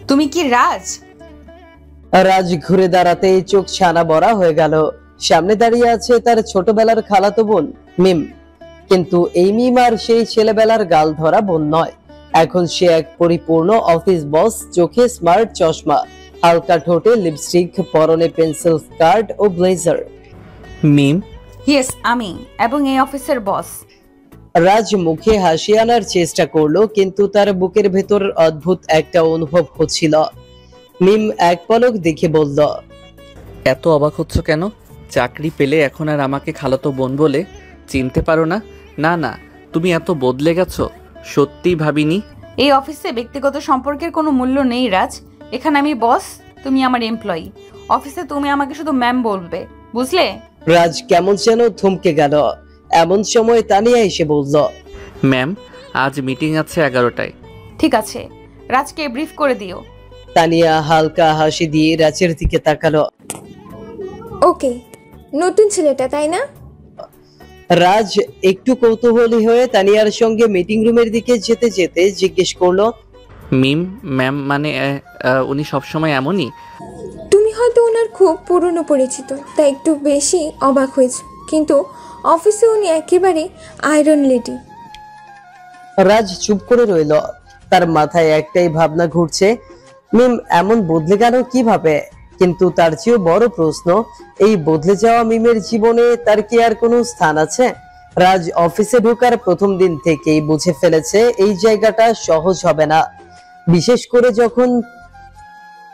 তুমি কি রাজ? রাজ ঘুরে দাঁড়াতেই চোখ ছানা বড়া হয়ে গেল। সামনে দাঁড়িয়ে আছে তার ছোটবেলার খালাতো বোন মিম, কিন্তু এই মিম আর সেই ছেলেবেলার গাল ধরা বোন নয়। এখন সে এক পরিপূর্ণ অফিস বস, চোখে স্মার্ট চশমা, হালকা ঠোঁটে লিপস্টিক, পরনে পেন্সিল স্কার্ট ও ব্লেজার। মিম? ইয়েস, আমি, এবং এই অফিসের বস। রাজ মুখে হাসি আনার চেষ্টা করলো, কিন্তু তার বুকের ভেতর অদ্ভুত একটা অনুভব হচ্ছিল। মিম এক পলক দেখে বলল, এত অবাক হচ্ছ কেন? চাকরি পেলে এখন আর আমাকে খালাতো বোন বলে চিনতে পারো না? না না, তুমি এত বদলে গেছো, সত্যিই ভাবিনি। এই অফিসে ব্যক্তিগত সম্পর্কের কোনো মূল্য নেই রাজ। এখানে আমি বস, তুমি আমার এমপ্লয়ি। অফিসে তুমি আমাকে শুধু ম্যাম বলবে, বুঝলে? রাজ কেমন যেন থমকে গেল। এমন সময় তানিয়া এসে বলল, ম্যাম, আজ মিটিং আছে 11টায়। ঠিক আছে, রাজকে ব্রিফ করে দিও। তানিয়া হালকা হাসি দিয়ে রাজের দিকে তাকালো। ওকে, নতুন ছেলেটা তাই না? রাজ একটু কৌতূহলী হয়ে তানিয়ার সঙ্গে মিটিং রুমের দিকে যেতে যেতে জিজ্ঞেস করলো, মিম ম্যাম মানে উনি সবসময় এমনই? তুমি হয়তো ওনার খুব পুরনো পরিচিত, তাই একটু বেশি অবাক হয়েছে, কিন্তু অফিসে উনি একেবারে আয়রন লেডি। রাজ চুপ করে রইল। তার মাথায় একটাই ভাবনা ঘুরছে, মিম এমন বদলে গেল কিভাবে? কিন্তু তার চেয়েও বড় প্রশ্ন, এই বদলে যাওয়া মিমের জীবনে তার কি আর কোনো স্থান আছে? রাজ অফিসে ঢোকার প্রথম দিন থেকেই বুঝে ফেলেছে এই জায়গাটা সহজ হবে না, বিশেষ করে যখন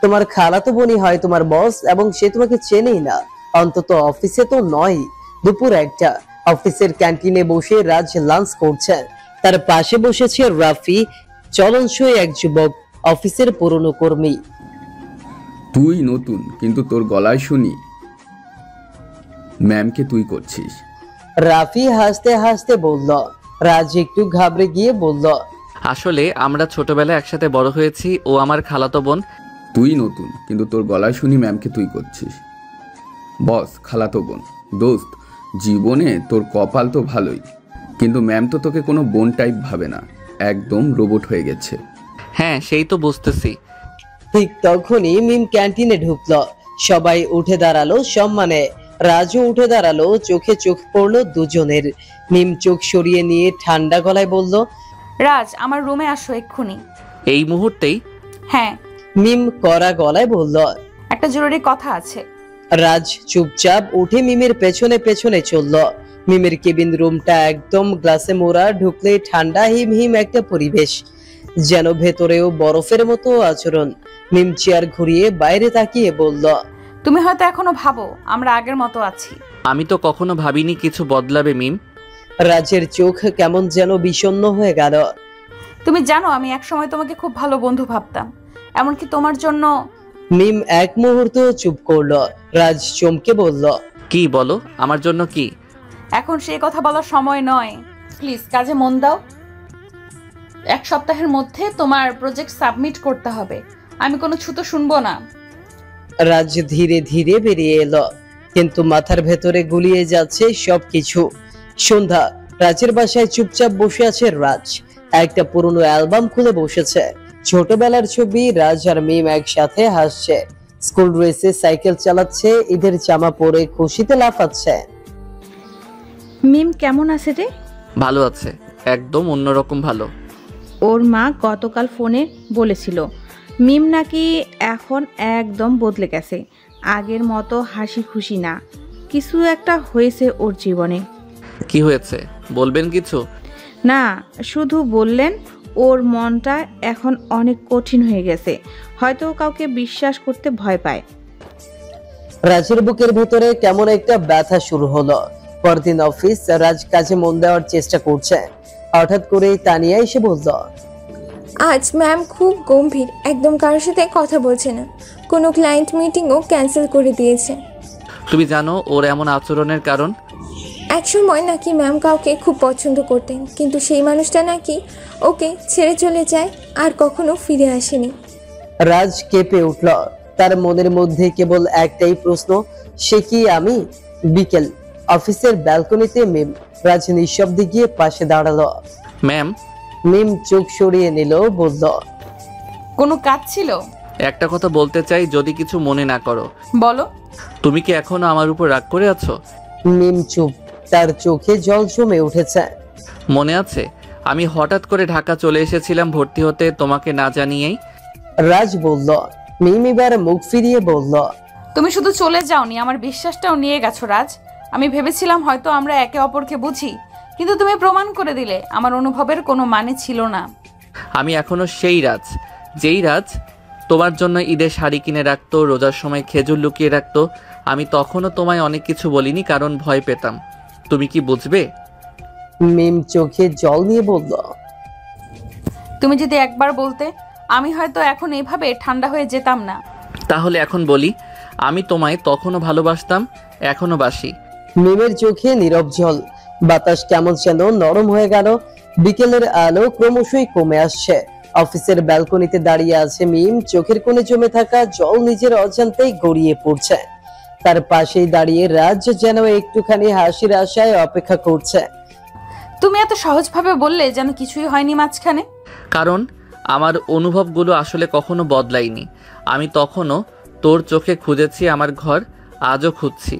তোমার খালাতো বোনই হয় তোমার বস এবং সে তোমাকে চেনেই না। অন্তত অফিসে তো নয়। দুপুর 1টা, অফিসের ক্যান্টিনে বসে রাজ লাঞ্চ করছে। তার পাশে বসেছে রাফি, চলনসই এক যুবক, অফিসের পুরনো কর্মী। তুই নতুন, কিন্তু তোর গলায় শুনি ম্যামকে তুই করছিস। রাফি হাসতে হাসতে বলল। রাজ একটু ঘাবড়ে গিয়ে বলল, আসলে আমরা ছোটবেলায় একসাথে বড় হয়েছি, ও আমার খালাতো বোন। তুই নতুন, কিন্তু তোর গলায় শুনি ম্যামকে তুই করছিস। বস, খালাতো বোন, দোস্ত, জীবনে তোর কপাল তো ভালোই, কিন্তু ম্যাম তো তোকে কোনো বোন টাইপ ভাবে না, একদম রোবট হয়ে গেছে। হ্যাঁ, সেই তো বুঝতেছি। ঠিক তখনই মিম ক্যান্টিনে ঢুকলো। সবাই উঠে দাঁড়ালো সম্মানে। রাজও উঠে দাঁড়ালো, চোখে চোখ পড়লো দুজনের। মিম চোখ সরিয়ে নিয়ে ঠান্ডা গলায় বলল, রাজ, আমার রুমে আসো এক্ষুনি। এই মুহূর্তেই? হ্যাঁ। মিম কড়া গলায় বলল, একটা জরুরি কথা আছে। রাজ চুপচাপ উঠে মিমের পেছনে পেছনে চলল। মিমের কেবিন রুমটা একদম গ্লাসে মোড়া, ঢুকলেই ঠান্ডা হিম হিম একটা পরিবেশ, যেন ভেতরেও বরফের মতো আচরণ। মিম চেয়ার ঘুরিয়ে বাইরে তাকিয়ে বলল, তুমি হয়তো এখনো ভাবো আমরা আগের মতো আছি। আমি তো কখনো ভাবিনি কিছু বদলাবে মিম। রাজের চোখ কেমন যেন বিষণ্ণ হয়ে গেল। তুমি জানো আমি একসময় তোমাকে খুব ভালো বন্ধু ভাবতাম, এমনকি তোমার জন্য। মিম এক মুহূর্ত চুপ করলো। রাজ চমকে বলল, কি বলো? আমার জন্য কি? এখন সেই কথা বলার সময় নয়, প্লিজ কাজে মন দাও। 1 সপ্তাহের মধ্যে তোমার প্রজেক্ট সাবমিট করতে হবে। আমি কোনো ছুতো শুনবো না। রাজ ধীরে ধীরে বেরিয়ে এলো, কিন্তু মাথার ভেতরে গুলিয়ে যাচ্ছে সবকিছু। সন্ধ্যা, রাজের বাসায় চুপচাপ বসে আছে রাজ। একটা পুরনো অ্যালবাম খুলে বসেছে। ছোটবেলার ছবি। রাজ আর মিম একসাথে হাসছে, স্কুল ড্রেসে সাইকেল চালাচ্ছে, ঈদের জামা পরে খুশিতে লাফাচ্ছে। মিম কেমন আছে রে? ভালো আছে, একদম অন্যরকম ভালো। ওর মা গতকাল ফোনে বলেছিল মিম নাকি এখন একদম বদলে গেছে, আগের মতো হাসি খুশি না। কিছু একটা হয়েছে ওর জীবনে। কি হয়েছে বলবেন কিছু? না, শুধু বললেন ওর মনটা এখন অনেক কঠিন হয়ে গেছে, হয়তো কাউকে বিশ্বাস করতে ভয় পায়। রাজের বুকের ভেতরে কেমন একটা ব্যথা শুরু হলো। পরদিন অফিস, রাজ কাজে মন দেওয়ার চেষ্টা করছে। হঠাৎ করে তানিয়া এসে বলল, আজ ম্যাম খুব গম্ভীর, একদম কারোর সাথে কথা বলছে না, কোনো ক্লায়েন্ট মিটিংও ক্যান্সেল করে দিয়েছে। তুমি জানো ওর এমন আচরণের কারণ? একসময় নাকি ম্যাম কাউকে খুব পছন্দ করতেন, কিন্তু সেই মানুষটা নাকি ওকে ছেড়ে চলে যায় আর কখনো ফিরে আসেনি। রাজ কেঁপে উঠল। তার মনের মধ্যে কেবল একটাই প্রশ্ন, সে কি আমি? বিকেল, অফিসের ব্যালকনিতে মিম। রাজ নিঃশব্দে গিয়ে পাশে দাঁড়ালো। ম্যাম? মিম চোখ সরিয়ে নিল, বলল, কোনো কাজ ছিল? একটা কথা বলতে চাই, যদি কিছু মনে না করো। বলো। তুমি কি এখনো আমার উপর রাগ করে আছো? মিম চুপ, তার চোখে জল জমে উঠেছে। মনে আছে আমি হঠাৎ করে ঢাকা চলে এসেছিলাম ভর্তি হতে, তোমাকে না জানিয়েই? রাজ বলল। মিম এবার মুখ ফিরিয়ে বলল, তুমি শুধু চলে যাওনি, আমার বিশ্বাসটাও নিয়ে গেছো রাজ। আমি ভেবেছিলাম হয়তো আমরা একে অপরকে বুঝি, কিন্তু তুমি প্রমাণ করে দিলে আমার অনুভবের কোনো মানে ছিল না। আমি এখনো সেই রাজ, যেই রাজ তোমার জন্য ঈদে শাড়ি কিনে রাখতো, রোজার সময় খেজুর লুকিয়ে রাখতো। আমি তখনও তোমায় অনেক কিছু বলিনি, কারণ ভয় পেতাম তুমি কি বুঝবে। মিম চোখে জল নিয়ে বলল, তুমি যদি একবার বলতে, আমি হয়তো এখন এইভাবে ঠান্ডা হয়ে যেতাম না। তাহলে এখন বলি, আমি তোমায় তখনও ভালোবাসতাম, এখনো বাসি। মিমের চোখে নীরব জল। বাতাস কেমন যেন নরম হয়ে গেল। বিকেলের আলো ক্রমশই কমে আসছে। অফিসের ব্যালকনিতে দাঁড়িয়ে আছে মিম, চোখের কোণে জমে থাকা জল নিজের অজান্তেই গড়িয়ে পড়ছে। তার পাশেই দাঁড়িয়ে রাজ যেন একটুখানি হাসির আশায় অপেক্ষা করছে। তুমি এত সহজভাবে বললে যেন কিছুই হয়নি মাঝখানে। কারণ আমার অনুভবগুলো আসলে কখনো বদলায়নি। আমি তখনও তোর চোখে খুঁজেছি আমার ঘর, আজও খুঁজছি।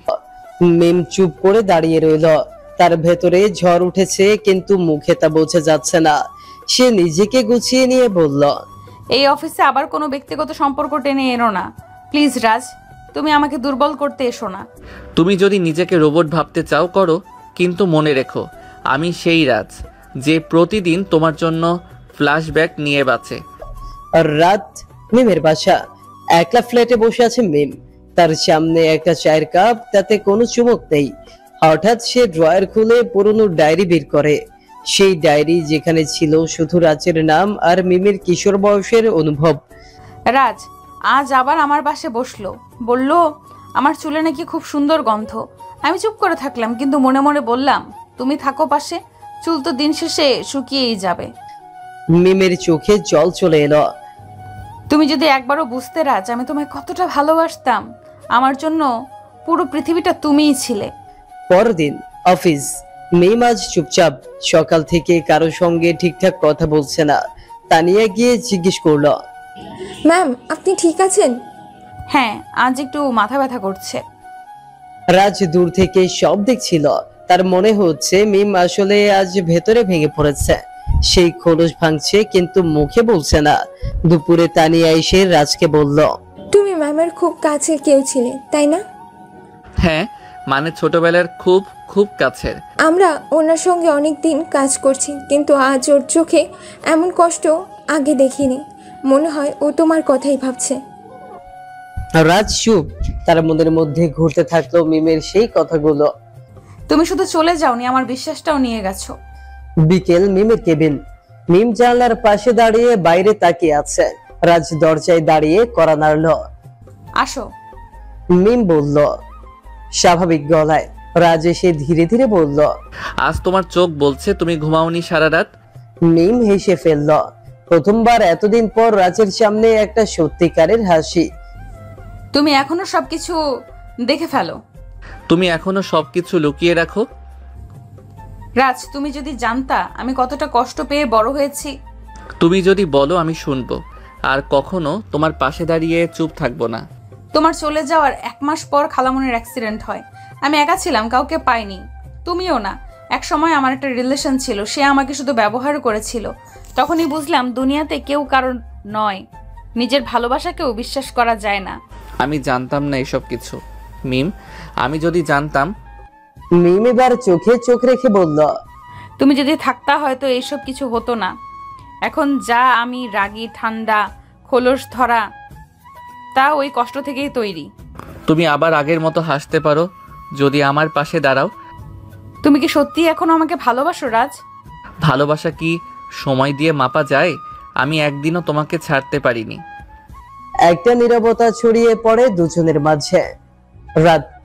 মিম চুপ করে দাঁড়িয়ে রইল। তার ভেতরে ঝড় উঠেছে, কিন্তু মুখে তা বোঝা যাচ্ছে না। সে নিজেকে গুছিয়ে নিয়ে বলল, এই অফিসে আবার কোনো ব্যক্তিগত সম্পর্ক টেনে এনো না প্লিজ রাজ। তুমি আমাকে দুর্বল করতে এসো না। তুমি যদি নিজেকে রোবট ভাবতে চাও করো, কিন্তু মনে রেখো আমি সেই রাজ যে প্রতিদিন তোমার জন্য ফ্ল্যাশব্যাক নিয়ে বাঁচে। আর রাত মিমের বাসা। একলা ফ্ল্যাটে বসে আছে মিম। তার সামনে একটা চায়ের কাপ, তাতে কোনো চুমুক নেই। হঠাৎ সে ড্রয়ার খুলে পুরনো ডায়েরি বের করে। সেই ডায়েরি যেখানে ছিল শুধু রাজের নাম আর মিমের কিশোর বয়সের অনুভব। রাজ আজ আবার আমার পাশে বসলো, বলল আমার চুলে নাকি খুব সুন্দর গন্ধ। আমি চুপ করে থাকলাম, কিন্তু মনে মনে বললাম তুমি থাকো পাশে, চুল তো দিন শেষে শুকিয়েই যাবে। মিমের চোখে জল চলে এলো। তুমি যদি একবারও বুঝতে রাজ, আমি তোমায় কতটা ভালোবাসতাম। আমার জন্য পুরো পৃথিবীটা তুমিই ছিলে। পরদিন অফিস। মিম আজ চুপচাপ। সকাল থেকে কারো সঙ্গে ঠিকঠাক কথা বলছে না। তানিয়া গিয়ে জিজ্ঞেস করলো, ম্যাম আপনি ঠিক আছেন? হ্যাঁ, আজ একটু মাথা ব্যথা করছে। রাজ দূর থেকে সব দেখছিল। তার মনে হচ্ছে মিম আসলে আজ ভেতরে ভেঙে পড়েছে। সেই খোলস ভাঙছে, কিন্তু মুখে বলছে না। দুপুরে তানিয়া এসে রাজকে বলল, তুমি ম্যামের খুব কাছের কেউ ছিলে তাই না? হ্যাঁ, মানে ছোটবেলার খুব খুব কাছের। আমরা ওনার সঙ্গে অনেক দিন কাজ করছি, কিন্তু আজ ওর চোখে এমন কষ্ট আগে দেখিনি। মনে হয় ও তোমার কথাই ভাবছে। রাজ চুপ। তার মনের মধ্যে ঘুরতে থাকলো মিমের সেই কথাগুলো। তুমি শুধু চলে যাওনি, আমার বিশ্বাসটাও নিয়ে গেছো। বিকেল। মিমের কেবিন। মিম জানলার পাশে দাঁড়িয়ে বাইরে তাকিয়ে আছে। রাজ দরজায় দাঁড়িয়ে কড়া নাড়ল। আসো। মিম বলল স্বাভাবিক গলায়। রাজ এসে ধীরে ধীরে বলল, আজ তোমার চোখ বলছে তুমি ঘুমাওনি সারা রাত। মিম হেসে ফেলল। প্রথমবার এতদিন পর রাজের সামনে একটা সত্যিকারের হাসি। তুমি এখনো সবকিছু দেখে ফেলো। তুমি এখনো সবকিছু লুকিয়ে রাখো। রাজ তুমি যদি জানতা আমি কতটা কষ্ট পেয়ে বড় হয়েছি। তুমি যদি বলো আমি শুনবো, আর কখনো তোমার পাশে দাঁড়িয়ে চুপ থাকবো না। তোমার চলে যাওয়ার 1 মাস পর খালামনের অ্যাক্সিডেন্ট হয়। আমি একা ছিলাম, কাউকে পাইনি, তুমিও না। এক সময় আমার একটা রিলেশন ছিল, সে আমাকে শুধু ব্যবহার করেছিল। তখনই বুঝলাম দুনিয়াতে কেউ কারণ নয়, নিজের ভালোবাসাকেও বিশ্বাস করা যায় না। আমি জানতাম না এসব কিছু মিম, আমি যদি জানতাম। মিম এবার চোখে চোখ রেখে বলল, তুমি যদি থাকতা হয়তো এইসব কিছু হতো না। এখন যা আমি রাগী, ঠান্ডা, খোলস ধরা, তা ওই কষ্ট থেকেই তৈরি। তুমি আবার আগের মতো হাসতে পারো যদি আমার পাশে দাঁড়াও। তুমি কি সত্যি এখনো আমাকে ভালোবাসো রাজ? ভালোবাসা কি সময় দিয়ে মাপা যায়? আমি একদিনও তোমাকে ছাড়তে পারিনি। একটা নীরবতা ছড়িয়ে পড়ে দুজনের মাঝে।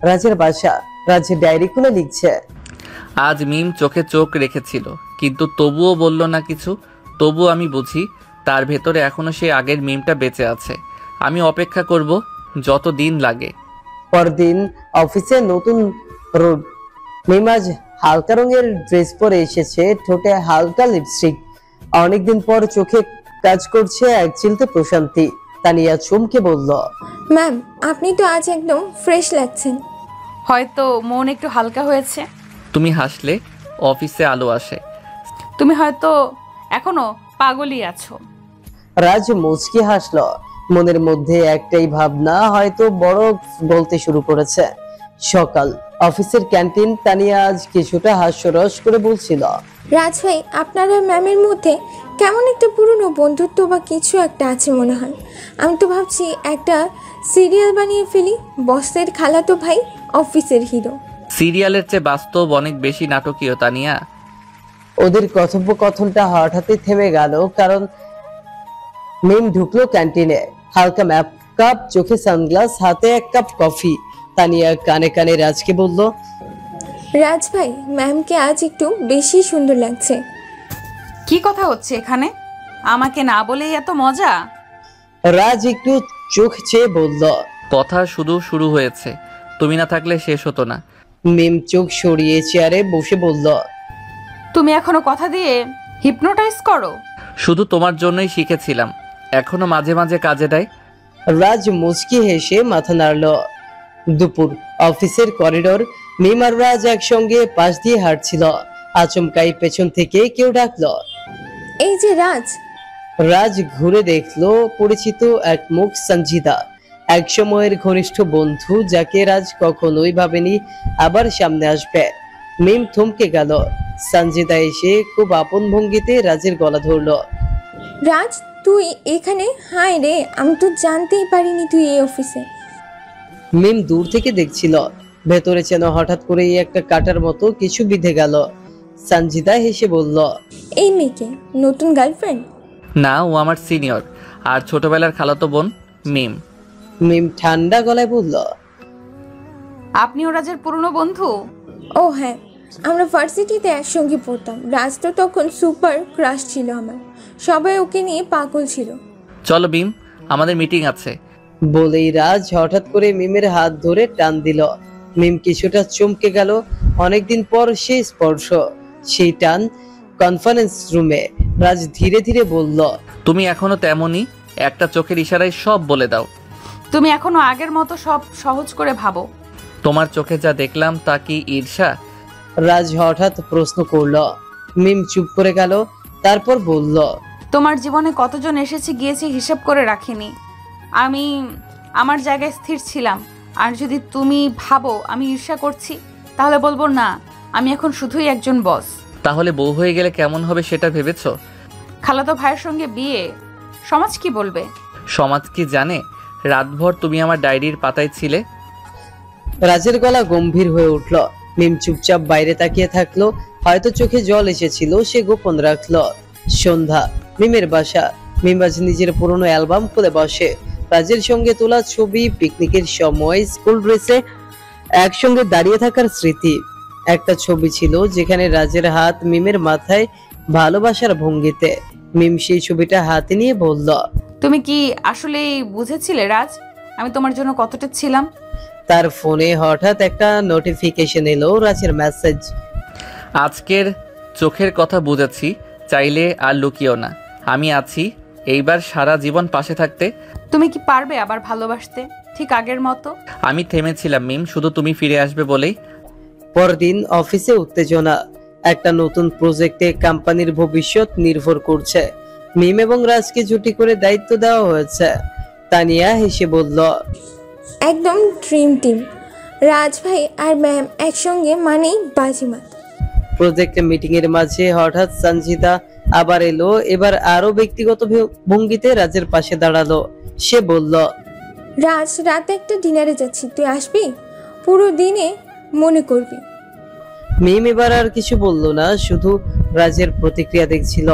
রাজের বাসা। রাজ ডায়েরি খুলে লিখছে। আজ মিম চোখে চোখ রেখেছিল, কিন্তু তবুও বলল না কিছু। তবুও আমি বুঝি তার ভেতরে এখনো সেই আগের মিমটা বেঁচে আছে। আমি অপেক্ষা করব যত দিন লাগে। পরদিন অফিসে নতুন রোড। মিম আজ হালকা রঙের ড্রেস পরে এসেছে, ঠোঁটে হালকা লিপস্টিক। অনেকদিন পর চোখে কাজ করছে এক চিলতে প্রশান্তি। তানিয়া চমকে বলল, ম্যাম, আপনি তো আজ একদম ফ্রেশ লাগছেন। হয়তো মন একটু হালকা হয়েছে। তুমি হাসলে অফিসে আলো আসে। তুমি হয়তো এখনো পাগলই আছো। রাজ মুচকি হাসল। মনের মধ্যে একটাই ভাবনা হয়তো বড় বলতে শুরু করেছে। সকাল, অফিসের ক্যান্টিন। তানিয়া আজ কিছুটা হাস্যরস করে বলছিল, রাজ ভাই, আপনার আর ম্যামের মধ্যে কেমন একটা পুরনো বন্ধুত্ব বা কিছু একটা আছে মনে হয়। আমি তো ভাবছি একটা সিরিয়াল বানিয়ে ফেলি, বসের খালাতো ভাই অফিসের হিরো। সিরিয়ালের চেয়ে বাস্তব অনেক বেশি নাটকীয় তানিয়া। ওদের কথোপকথনটা হঠাৎই থেমে গেল, কারণ মিম ঢুকলো ক্যান্টিনে। হালকা মেকআপ, চোখে সানগ্লাস, হাতে এক কাপ কফি। তানিয়া কানে কানে রাজকে বলল, রাজ ভাই, ম্যামকে আজ একটু বেশি সুন্দর লাগছে। কি কথা হচ্ছে এখানে? আমাকে না বলেই এত মজা? রাজ একটু চোখ চেয়ে বলল। কথা শুধু শুরু হয়েছে, তুমি না থাকলে শেষ হতো না। মিম চোখ সরিয়ে চেয়ারে বসে বলল, তুমি এখনো কথা দিয়ে হিপনোটাইজ করো? শুধু তোমার জন্যই শিখেছিলাম, এখনো মাঝে মাঝে কাজে দেয়। রাজ মুচকি হেসে মাথা নাড়ল। দুপুর, অফিসের করিডোর। মিম আর রাজ একসঙ্গে পাশ দিয়ে হাঁটছিল। আচমকাই পেছন থেকে কেউ ডাকলো, এই যে রাজ। রাজ ঘুরে দেখলো পরিচিত এক মুখ, সঞ্জিদা। এক সময়ের ঘনিষ্ঠ বন্ধু, যাকে রাজ কখনোই ভাবেনি আবার সামনে আসবে। মিম থমকে গেল। সঞ্জিদা এসে খুব আপন ভঙ্গিতে রাজের গলা ধরলো। রাজ, তুই এখানে? হায় রে, আমি তো জানতেই পারিনি তুই এই অফিসে। মিম দূর থেকে দেখছিল, ভেতরে যেন হঠাৎ করেই একটা কাটার মতো কিছু বিঁধে গেল। সঞ্জিদা হেসে বলল, এই মেয়েকে নতুন গার্লফ্রেন্ড? না, ও আমার সিনিয়র আর ছোটবেলার খালাতো বোন মিম। মিম ঠান্ডা গলায় বলল, আপনিও রাজের পুরনো বন্ধু? ও হ্যাঁ, আমরা ভার্সিটিতে একসঙ্গে পড়তাম। রাজ তো তখন সুপার ক্রাশ ছিল আমার, সবাই ওকে নিয়ে পাগল ছিল। চলো মিম, আমাদের মিটিং আছে। বলেই রাজ হঠাৎ করে মিমের হাত ধরে টান দিল। মিম কিছুটা চমকে গেল। অনেকদিন পর সেই স্পর্শ, সেই টান। কনফারেন্স রুমে রাজ ধীরে ধীরে বলল, তুমি এখনো তেমনই, একটা চোখের ইশারায় সব বলে দাও। তুমি এখনো আগের মতো সব সহজ করে ভাবো? তোমার চোখে যা দেখলাম তা কি ঈর্ষা? রাজ হঠাৎ প্রশ্ন করল। মিম চুপ করে গেল, তারপর বলল, তোমার জীবনে কতজন এসেছে গিয়েছে হিসাব করে রাখিনি। আমি আমার জায়গায় স্থির ছিলাম। আর যদি তুমি ভাবো আমি ঈর্ষা করছি, তাহলে বলবো না, আমি এখন শুধুই একজন বস। তাহলে বউ হয়ে গেলে কেমন হবে সেটা ভেবেছো? খালাতো ভাইয়ের সঙ্গে বিয়ে, সমাজ কি বলবে? সমাজ কি জানে রাতভর তুমি আমার ডায়েরির পাতায় ছিলে? রাজের গলা গম্ভীর হয়ে উঠল। মিম চুপচাপ বাইরে তাকিয়ে থাকলো। হয়তো চোখে জল এসেছিল, সে গোপন রাখলো। সন্ধ্যা, মিমের বাসা। মিম আজ নিজের পুরনো অ্যালবাম খুলে বসে। রাজের সঙ্গে তোলা ছবি, পিকনিকের সময় স্কুল ড্রেসে একসঙ্গে দাঁড়িয়ে থাকার স্মৃতি। একটা ছবি ছিল যেখানে রাজের হাত মিমের মাথায়, ভালোবাসার ভঙ্গিতে। মিম সেই ছবিটা হাতে নিয়ে বলল, তুমি কি আসলেই বুঝেছিলে রাজ আমি তোমার জন্য কতটা ছিলাম? তার ফোনে হঠাৎ একটা নোটিফিকেশন এলো, রাজের মেসেজ। আজকের চোখের কথা বুঝেছি, চাইলে আর লুকিও না, আমি আছি এইবার সারা জীবন পাশে থাকতে। তুমি কি পারবে আবার ভালোবাসতে ঠিক আগের মতো? আমি থেমেছিলাম মিম, শুধু তুমি ফিরে আসবে বলেই। পরদিন অফিসে উত্তেজনা। একটা নতুন প্রজেক্টে কোম্পানির ভবিষ্যৎ নির্ভর করছে। মিম এবং রাজকে জুটি করে দায়িত্ব দেওয়া হয়েছে। তানিয়া হেসে বলল, একদম ড্রিম টিম। রাজ ভাই আর ম্যাম একসঙ্গে মানেই বাজিমাত। প্রজেক্ট মিটিং এর মাঝে হঠাৎ সঞ্জিতা আবার এলো। এবার আরো ব্যক্তিগত ভঙ্গিতে রাজের পাশে দাঁড়ালো। সে বলল, রাজ, রাতে একটা ডিনারে যাচ্ছি, তুই আসবি? পুরো দিনে মনে করবি। মিম এবার আর কিছু বলল না, শুধু রাজের প্রতিক্রিয়া দেখছিল।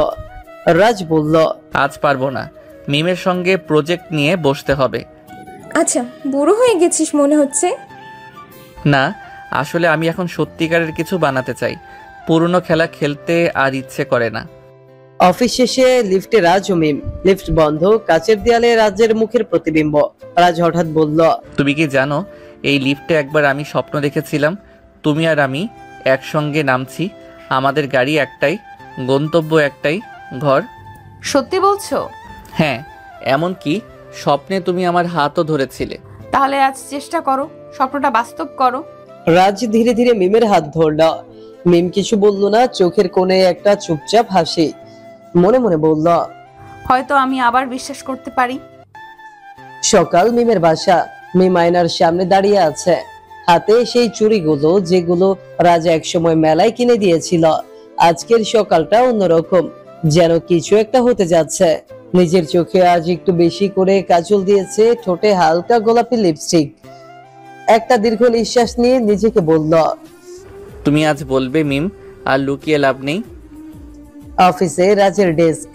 রাজ বলল, আজ পারবো না, মিমের সঙ্গে প্রজেক্ট নিয়ে বসতে হবে। আচ্ছা, বুড়ো হয়ে গেছিস মনে হচ্ছে। না, আসলে আমি এখন সত্যিকারের কিছু বানাতে চাই, পুরনো খেলা খেলতে আর ইচ্ছে করে না। অফিস শেষে লিফটে রাজ ও মিম। লিফট বন্ধ, কাচের দেয়ালে রাজের মুখের প্রতিবিম্ব। রাজ হঠাৎ বলল, তুমি কি জানো এই লিফটে একবার আমি স্বপ্ন দেখেছিলাম, তুমি আর আমি একসঙ্গে নামছি, আমাদের গাড়ি একটাই, গন্তব্য একটাই, ঘর। সত্যি বলছো? হ্যাঁ, এমনকি স্বপ্নে তুমি আমার হাতও ধরেছিলে। তাহলে আজ চেষ্টা করো, স্বপ্নটা বাস্তব করো। রাজ ধীরে ধীরে মিমের হাত ধরল। মিম কিছু বলল না, চোখের কোণে একটা চুপচাপ হাসি। মনে মনে বলল, হয়তো আমি আবার বিশ্বাস করতে পারি। সকাল মিমের বাসা। মিম আয়নার সামনে দাঁড়িয়ে আছে, হাতে সেই চুড়িগুলো যেগুলো রাজ একসময় মেলায় কিনে দিয়েছিল। আজকের সকালটা অন্যরকম, যেন কিছু একটা হতে যাচ্ছে। নিজের চোখে আজ একটু বেশি করে কাজল দিয়েছে, ঠোঁটে হালকা গোলাপি লিপস্টিক। একটা দীর্ঘ নিঃশ্বাস নিয়ে নিজেকে বলল, তুমি আজ বলবে মিম, আর লুকিয়ে লাভ নেই। অফিসে রাজের ডেস্ক।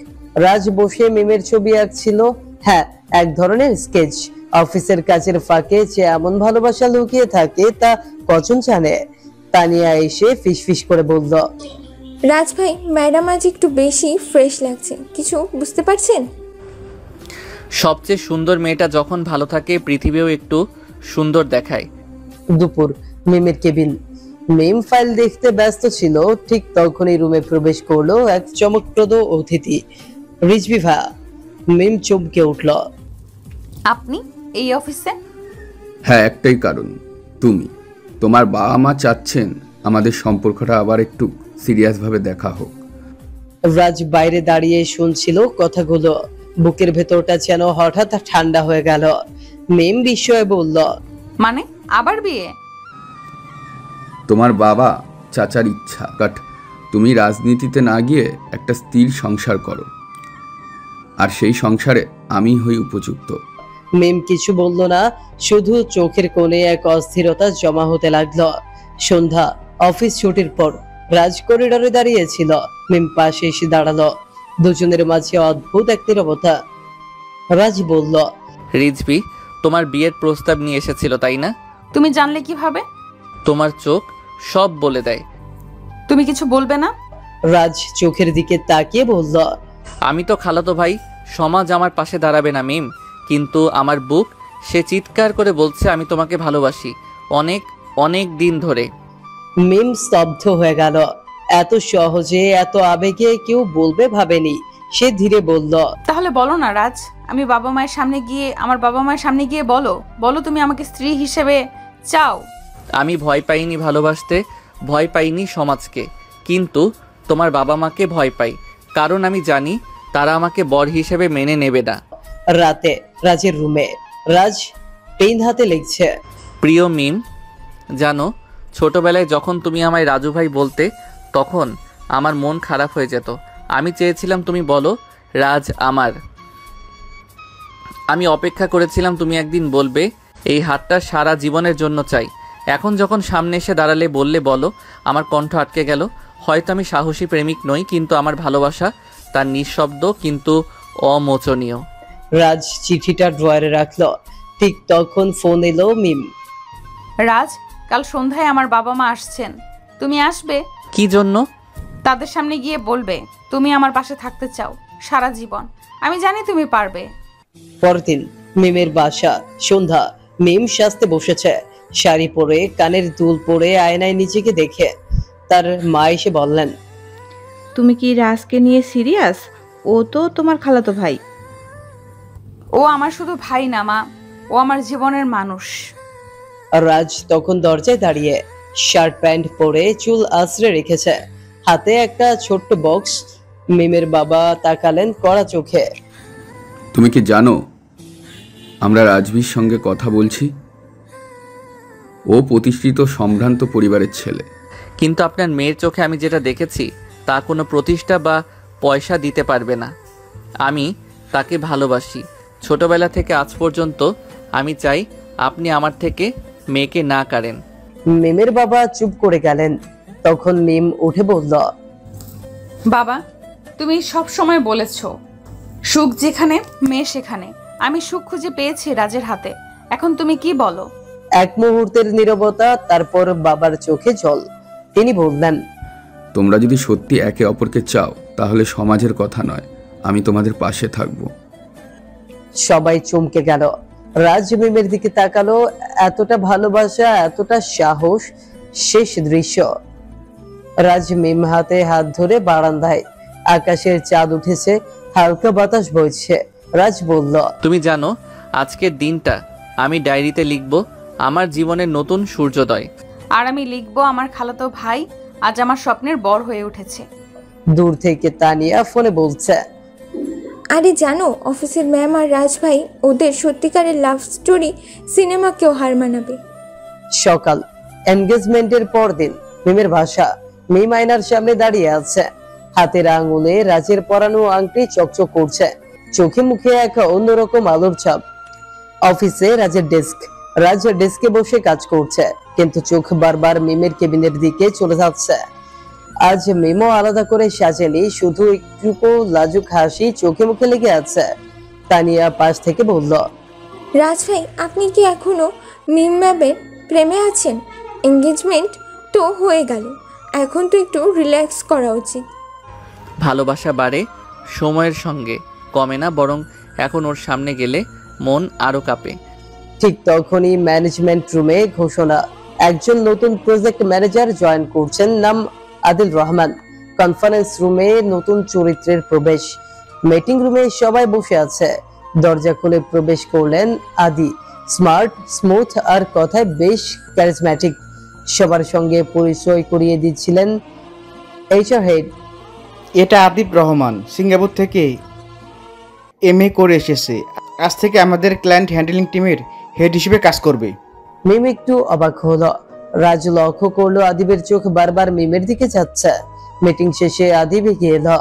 রাজ বসে মিমের ছবি আঁকছিল। হ্যাঁ, এক ধরনের স্কেচ। অফিসের কাজের ফাঁকে যে এমন ভালোবাসা লুকিয়ে থাকে তা কজন জানে। তানিয়া এসে ফিসফিস করে বলল, রাজ ভাই, ম্যাডাম আজ একটু বেশি ফ্রেশ লাগছে, কিছু বুঝতে পারছেন? সবচেয়ে সুন্দর মেয়েটা যখন ভালো থাকে পৃথিবীও একটু সুন্দর দেখায়। দুপুর। মিমের কেবিন। মিম ফাইল দেখতে ব্যস্ত ছিল, ঠিক তখনই রুমে প্রবেশ করলো এক চমকপ্রদ অতিথি, রিজভি ভাইয়া। মিম চমকে উঠল। আপনি এই অফিসে? হ্যাঁ, একটাই কারণ, তুমি। তোমার বাবা মা চাচ্ছেন আমাদের সম্পর্কটা আবার একটু সিরিয়াসভাবে দেখা হোক। রাজ বাইরে দাঁড়িয়ে শুনছিল কথাগুলো। বুকের ভেতরটা যেন হঠাৎ ঠান্ডা হয়ে গেল। মিম বিস্ময়ে বলল, মানে আবার বিয়ে? তোমার বাবা চাচার ইচ্ছা, বাট তুমি রাজনীতিতে না গিয়ে একটা স্থির সংসার করো, আর সেই সংসারে আমি হই উপযুক্ত। মিম কিছু বলল না, শুধু চোখের কোণে এক অস্থিরতা জমা হতে লাগলো। সন্ধ্যা। অফিস ছুটির পর রাজ করিডোরে দাঁড়িয়েছিল। মিম পাশে এসে দাঁড়ালো। দুজনের মাঝে অদ্ভুত এক নীরবতা। রাজ বলল, রিজভি তোমার বিয়ের প্রস্তাব নিয়ে এসেছিল, তাই না? তুমি জানলে কিভাবে? তোমার চোখ সব বলে দেয়। তুমি কিছু বলবে না? রাজ চোখের দিকে তাকিয়ে বলল, আমি তো খালাতো ভাই, সমাজ আমার পাশে দাঁড়াবে না মিম, কিন্তু আমার বুক সে চিৎকার করে বলছে আমি তোমাকে ভালোবাসি, অনেক অনেক দিন ধরে। মিম স্তব্ধ হয়ে গেল। এত সহজে এত আবেগে কেউ বলবে ভাবেনি। সে ধীরে বলল, তাহলে বলো না রাজ, আমি বাবা মায়ের সামনে গিয়ে আমার বাবা মায়ের সামনে গিয়ে বলো, বলো তুমি আমাকে স্ত্রী হিসেবে চাও। আমি ভয় পাইনি ভালোবাসতে, ভয় পাইনি সমাজকে, কিন্তু তোমার বাবা মাকে ভয় পাই, কারণ আমি জানি তারা আমাকে বর হিসেবে মেনে নেবে না। রাতে রাজের রুমে। রাজ পেন হাতে লিখছে। প্রিয় মিম, জানো ছোটবেলায় যখন তুমি আমায় রাজু ভাই বলতে তখন আমার মন খারাপ হয়ে যেত। আমি চেয়েছিলাম তুমি বলো রাজ আমার। আমি অপেক্ষা করেছিলাম তুমি একদিন বলবে এই হাতটা সারা জীবনের জন্য চাই। এখন যখন সামনে এসে দাঁড়ালে বললে বলো, আমার কণ্ঠ আটকে গেল। হয়তো আমি সাহসী প্রেমিক নই, কিন্তু আমার ভালোবাসা তার নিঃশব্দ কিন্তু অমোচনীয়। রাজ চিঠিটা ড্রয়ারে রাখলো। ঠিক তখন ফোন এলো মিম। রাজ, কাল সন্ধ্যায় আমার বাবা মা আসছেন, তুমি আসবে? কি জন্য? তাদের সামনে গিয়ে বলবে তুমি আমার পাশে থাকতে চাও সারা জীবন। আমি জানি তুমি পারবে। পরদিন মিমের বাসা। সন্ধ্যা। মিম সাজতে বসেছে, শাড়ি পরে, কানের দুল পরে আয়নায় নিজেকে দেখে। তার মা এসে বললেন, তুমি কি রাজকে নিয়ে সিরিয়াস? ও তো তোমার খালাতো ভাই। ও আমার শুধু ভাই না মা, ও আমার জীবনের মানুষ। রাজ তখন দরজায় দাঁড়িয়ে, শার্ট প্যান্ট পরে, চুল আঁচড়ে রেখেছে, হাতে একটা ছোট্ট বক্স। মিমের বাবা তাকালেন কড়া চোখে। তুমি কি জানো আমরা রাজবীর সঙ্গে কথা বলছি? ও প্রতিষ্ঠিত সম্ভ্রান্ত পরিবারের ছেলে। কিন্তু আপনার মেয়ের চোখে আমি যেটা দেখেছি তা কোনো প্রতিষ্ঠা বা পয়সা দিতে পারবে না। আমি তাকে ভালোবাসি ছোটবেলা থেকে আজ পর্যন্ত। আমি চাই আপনি আমার থেকে মেয়েকে না কাড়েন। মিমের বাবা চুপ করে গেলেন। তখন মিম উঠে বলল, বাবা, তুমি সব সময় বলেছ সুখ যেখানে মেয়ে সেখানে। আমি সুখ খুঁজে পেয়েছি রাজের হাতে। এখন তুমি কি বলো? এক মুহূর্তের নীরবতা, তারপর বাবার চোখে জল। তিনি বললেন, তোমরা যদি সত্যি একে অপরকে চাও তাহলে সমাজের কথা নয়, আমি তোমাদের পাশে থাকব। সবাই চমকে গেল। রাজ মিমের দিকে তাকালো। এতটা ভালোবাসা, এতটা সাহস। শেষ দৃশ্য। রাজ মিম হাতে হাত ধরে বারান্দায়। আকাশের চাঁদ উঠেছে, হালকা বাতাস বইছে। রাজ বলল, তুমি জানো আজকের দিনটা আমি ডায়েরিতে লিখব আমার জীবনের নতুন সূর্যোদয়। আর আমি লিখবো আমার খালাতো ভাই আজ আমার স্বপ্নের বর হয়ে উঠেছে। দূর থেকে তানিয়া ফোনে বলছে, আরে জানো অফিসের ম্যাম আর রাজ ভাই ওদের সত্যিকারের লাভ স্টোরি সিনেমাকেও হার মানাবে। সকাল, এনগেজমেন্টের পর দিন। মিমের ভাষা, মিম আয়নার সামনে দাঁড়িয়ে আছে, হাতের আঙুলে রাজের পরানো আংটি চকচক করছে, চোখে মুখে এক অন্যরকম আলোর ছাপ। অফিসে রাজের ডেস্ক, রাজ ডেস্কে বসে কাজ করছে, কিন্তু চোখ বারবার মিমের কেবিনের দিকে চলে যাচ্ছে। আজ মিমও আলাদা করে সাজেনি, শুধু একটুকু লাজুক হাসি চোখে মুখে লেগে আছে। তানিয়া পাশ থেকে বলল, রাজ ভাই আপনি কি এখনো মিম ম্যামের প্রেমে আছেন? এঙ্গেজমেন্ট তো হয়ে গেল, এখন তো একটু রিল্যাক্স করা উচিত। ভালোবাসা বাড়ে সময়ের সঙ্গে, কমে না, বরং এখন ওর সামনে গেলে মন আরো কাঁপে। ঠিক তখনই ম্যানেজমেন্ট রুমে ঘোষণা, একজন নতুন প্রজেক্ট ম্যানেজার জয়েন করছেন, নাম আদিল রহমান। কনফারেন্স রুমে নতুন চরিত্রের প্রবেশ। মিটিং রুমে সবাই বসে আছে। দরজা খুলে প্রবেশ করলেন আদি। স্মার্ট, স্মুথ আর কথায় বেশ ক্যারিজম্যাটিক। সবার সঙ্গে পরিচয় করিয়ে দিচ্ছিলেন এইচআর হেড। এটা আদিব রহমান, সিঙ্গাপুর থেকে MA করে এসেছে। আজ থেকে আমাদের ক্লায়েন্ট হ্যান্ডলিং টিমের হেড হিসেবে কাজ করবে। মিম একটু অবাক হলো। রাজ লক্ষ্য করলো আদিবের চোখ বারবার মিমের দিকে যাচ্ছে। মিটিং শেষে আদিব এগিয়ে এলো।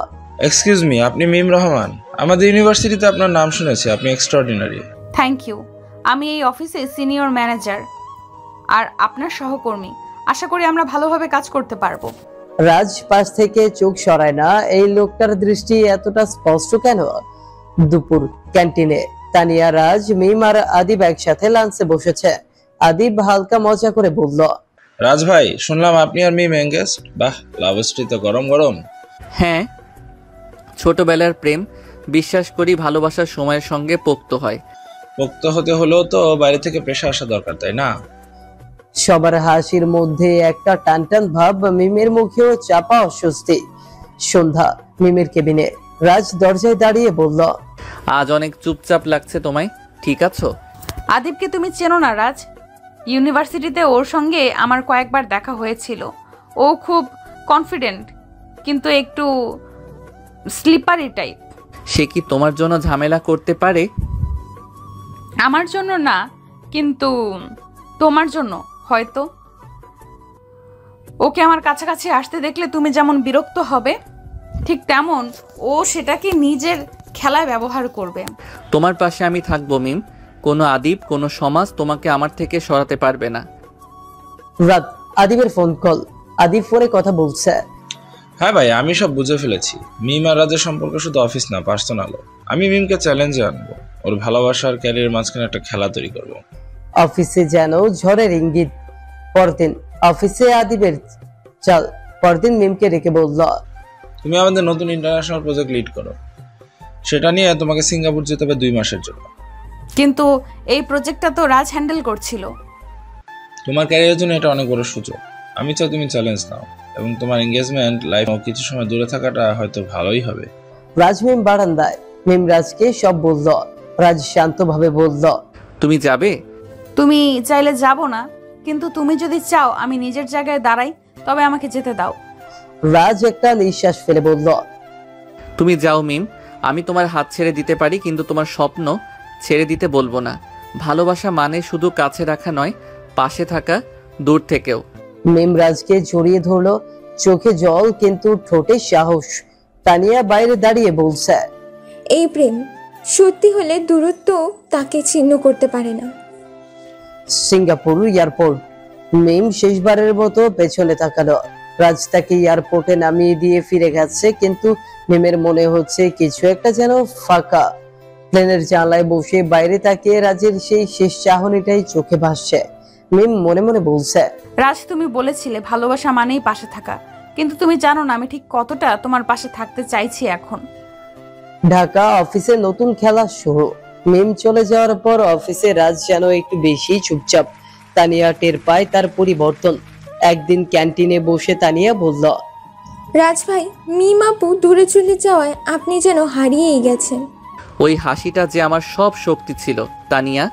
এক্সকিউজ মি, আপনি মিম রহমান? আমাদের ইউনিভার্সিটিতে আপনার নাম শুনেছি, আপনি এক্সট্রাঅর্ডিনারি। Thank you. আমি এই অফিসে সিনিয়র ম্যানেজার আর আপনার সহকর্মী। আশা করি আমরা ভালোভাবে কাজ করতে পারবো। রাজ পাশ থেকে চোখ সরায় না। এই লোকটার দৃষ্টি এতটা স্পষ্ট কেন? দুপুর, ক্যান্টিনে। তানিয়া, রাজ, মিম আর আদিব একসাথে লাঞ্চে বসেছে। আদিব হালকা মজা করে বলল, রাজ ভাই, শুনলাম আপনি আর মিম এঙ্গেজ। বাহ, লাভ স্টোরি তো গরম গরম। হ্যাঁ, ছোটবেলার প্রেম, বিশ্বাস করি ভালোবাসার সময়ের সঙ্গে পোক্ত হয়। পোক্ত হতে হলেও তো বাইরে থেকে প্রেশার আসা দরকার, তাই না? সবার হাসির মধ্যে একটা টানটান ভাব। মিমের মুখেও চাপা অস্বস্তি। সন্ধ্যা, মিমের কেবিনে। রাজ দরজায় দাঁড়িয়ে বলল, আজ অনেক চুপচাপ লাগছে তোমায়, ঠিক আছো? আদিবকে তুমি চেনো না রাজ? ইউনিভার্সিটিতে ওর সঙ্গে আমার কয়েকবার দেখা হয়েছিল। ও খুব কনফিডেন্ট, কিন্তু একটু স্লিপারি টাইপ। সে কি তোমার জন্য ঝামেলা করতে পারে? আমার জন্য না, কিন্তু তোমার জন্য হয়তো। ওকে আমার কাছাকাছি আসতে দেখলে তুমি যেমন বিরক্ত হবে, ঠিক তেমন ও সেটাকে নিজের খেলায় ব্যবহার করবে। তোমার পাশে আমি থাকবো মিম। কোনো আদিব, কোনো সমাজ তোমাকে আমার থেকে সরাতে পারবে না। রাত, আদিবের ফোন কল। আদিব ফোনে কথা বলছে। হ্যাঁ ভাই, আমি সব বুঝে ফেলেছি। মিম আর রাজের সম্পর্ক শুধু অফিস না, পার্সোনালও। আমি মিমকে চ্যালেঞ্জে আনবো, ওর ভালোবাসা আর ক্যারিয়ার মাঝখানে একটা খেলা তৈরি করবো। অফিসে যেন ঝড়ের ইঙ্গিত। পরদিন অফিসে আদিবের চাল। পরদিন মিমকে রেখে বলল, তুমি আমাদের নতুন ইন্টারন্যাশনাল প্রজেক্ট লিড করো। সেটা নিয়ে তোমাকে সিঙ্গাপুর যেতে হবে 2 মাসের জন্য। কিন্তু এই প্রজেক্টটা তো রাজ হ্যান্ডেল করছিল। তোমার ক্যারিয়ারের জন্য এটা অনেক বড় সুযোগ। আমি চাই তুমি চ্যালেঞ্জ নাও, এবং তোমার এঙ্গেজমেন্ট লাইফ কিছু সময় দূরে থাকাটা হয়তো ভালোই হবে। রাজ মিম বারান্দায়। মিম রাজকে সব বলল। রাজ শান্তভাবে বলল, তুমি যাবে? তুমি চাইলে যাব না, কিন্তু তুমি যদি চাও আমি নিজের জায়গায় দাঁড়াই, তবে আমাকে যেতে দাও। রাজ একটা নিঃশ্বাস ফেলে বলল, তুমি যাও মিম, আমি তোমার হাত ছেড়ে দিতে পারি, কিন্তু তোমার স্বপ্ন ছেড়ে দিতে বলবো না। ভালোবাসা মানে শুধু কাছে রাখা নয়, পাশে থাকা, দূর থেকেও। মিম রাজকে জড়িয়ে ধরলো। চোখে জল, কিন্তু ঠোঁটে সাহস। তানিয়া বাইরে দাঁড়িয়ে বলছে, এই প্রেম সত্যি হলে দূরত্ব তাকে ছিন্ন করতে পারে না। Singapore airport. মিম শেষবারের মতো পেছনে তাকালো। রাজ তাকে এয়ারপোর্টে নামিয়ে দিয়ে ফিরে গেছে, কিন্তু মিমের মনে হচ্ছে কিছু একটা যেন ফাঁকা। প্লেনের জানলায় বসে বাইরে তাকিয়ে রাজের সেই শেষ চাহনিটাই চোখে ভাসছে। মিম মনে মনে বলছে, রাজ, তুমি বলেছিলে ভালোবাসা মানেই পাশে থাকা, কিন্তু তুমি জানো না আমি ঠিক কতটা তোমার পাশে থাকতে চাইছি এখন। ঢাকা অফিসে নতুন খেলা শুরু। মিম চলে যাওয়ার পর অফিসে রাজ যেন একটু বেশি চুপচাপ। তানিয়া টের পায় তার পরিবর্তন। একদিন ক্যান্টিনে বসে তানিয়া বলল, রাজ ভাই, মিম আপু দূরে চলে যাওয়ায় আপনি যেন হারিয়েই গেছেন। ওই হাসিটা যে আমার সব শক্তি ছিল। তানিয়া,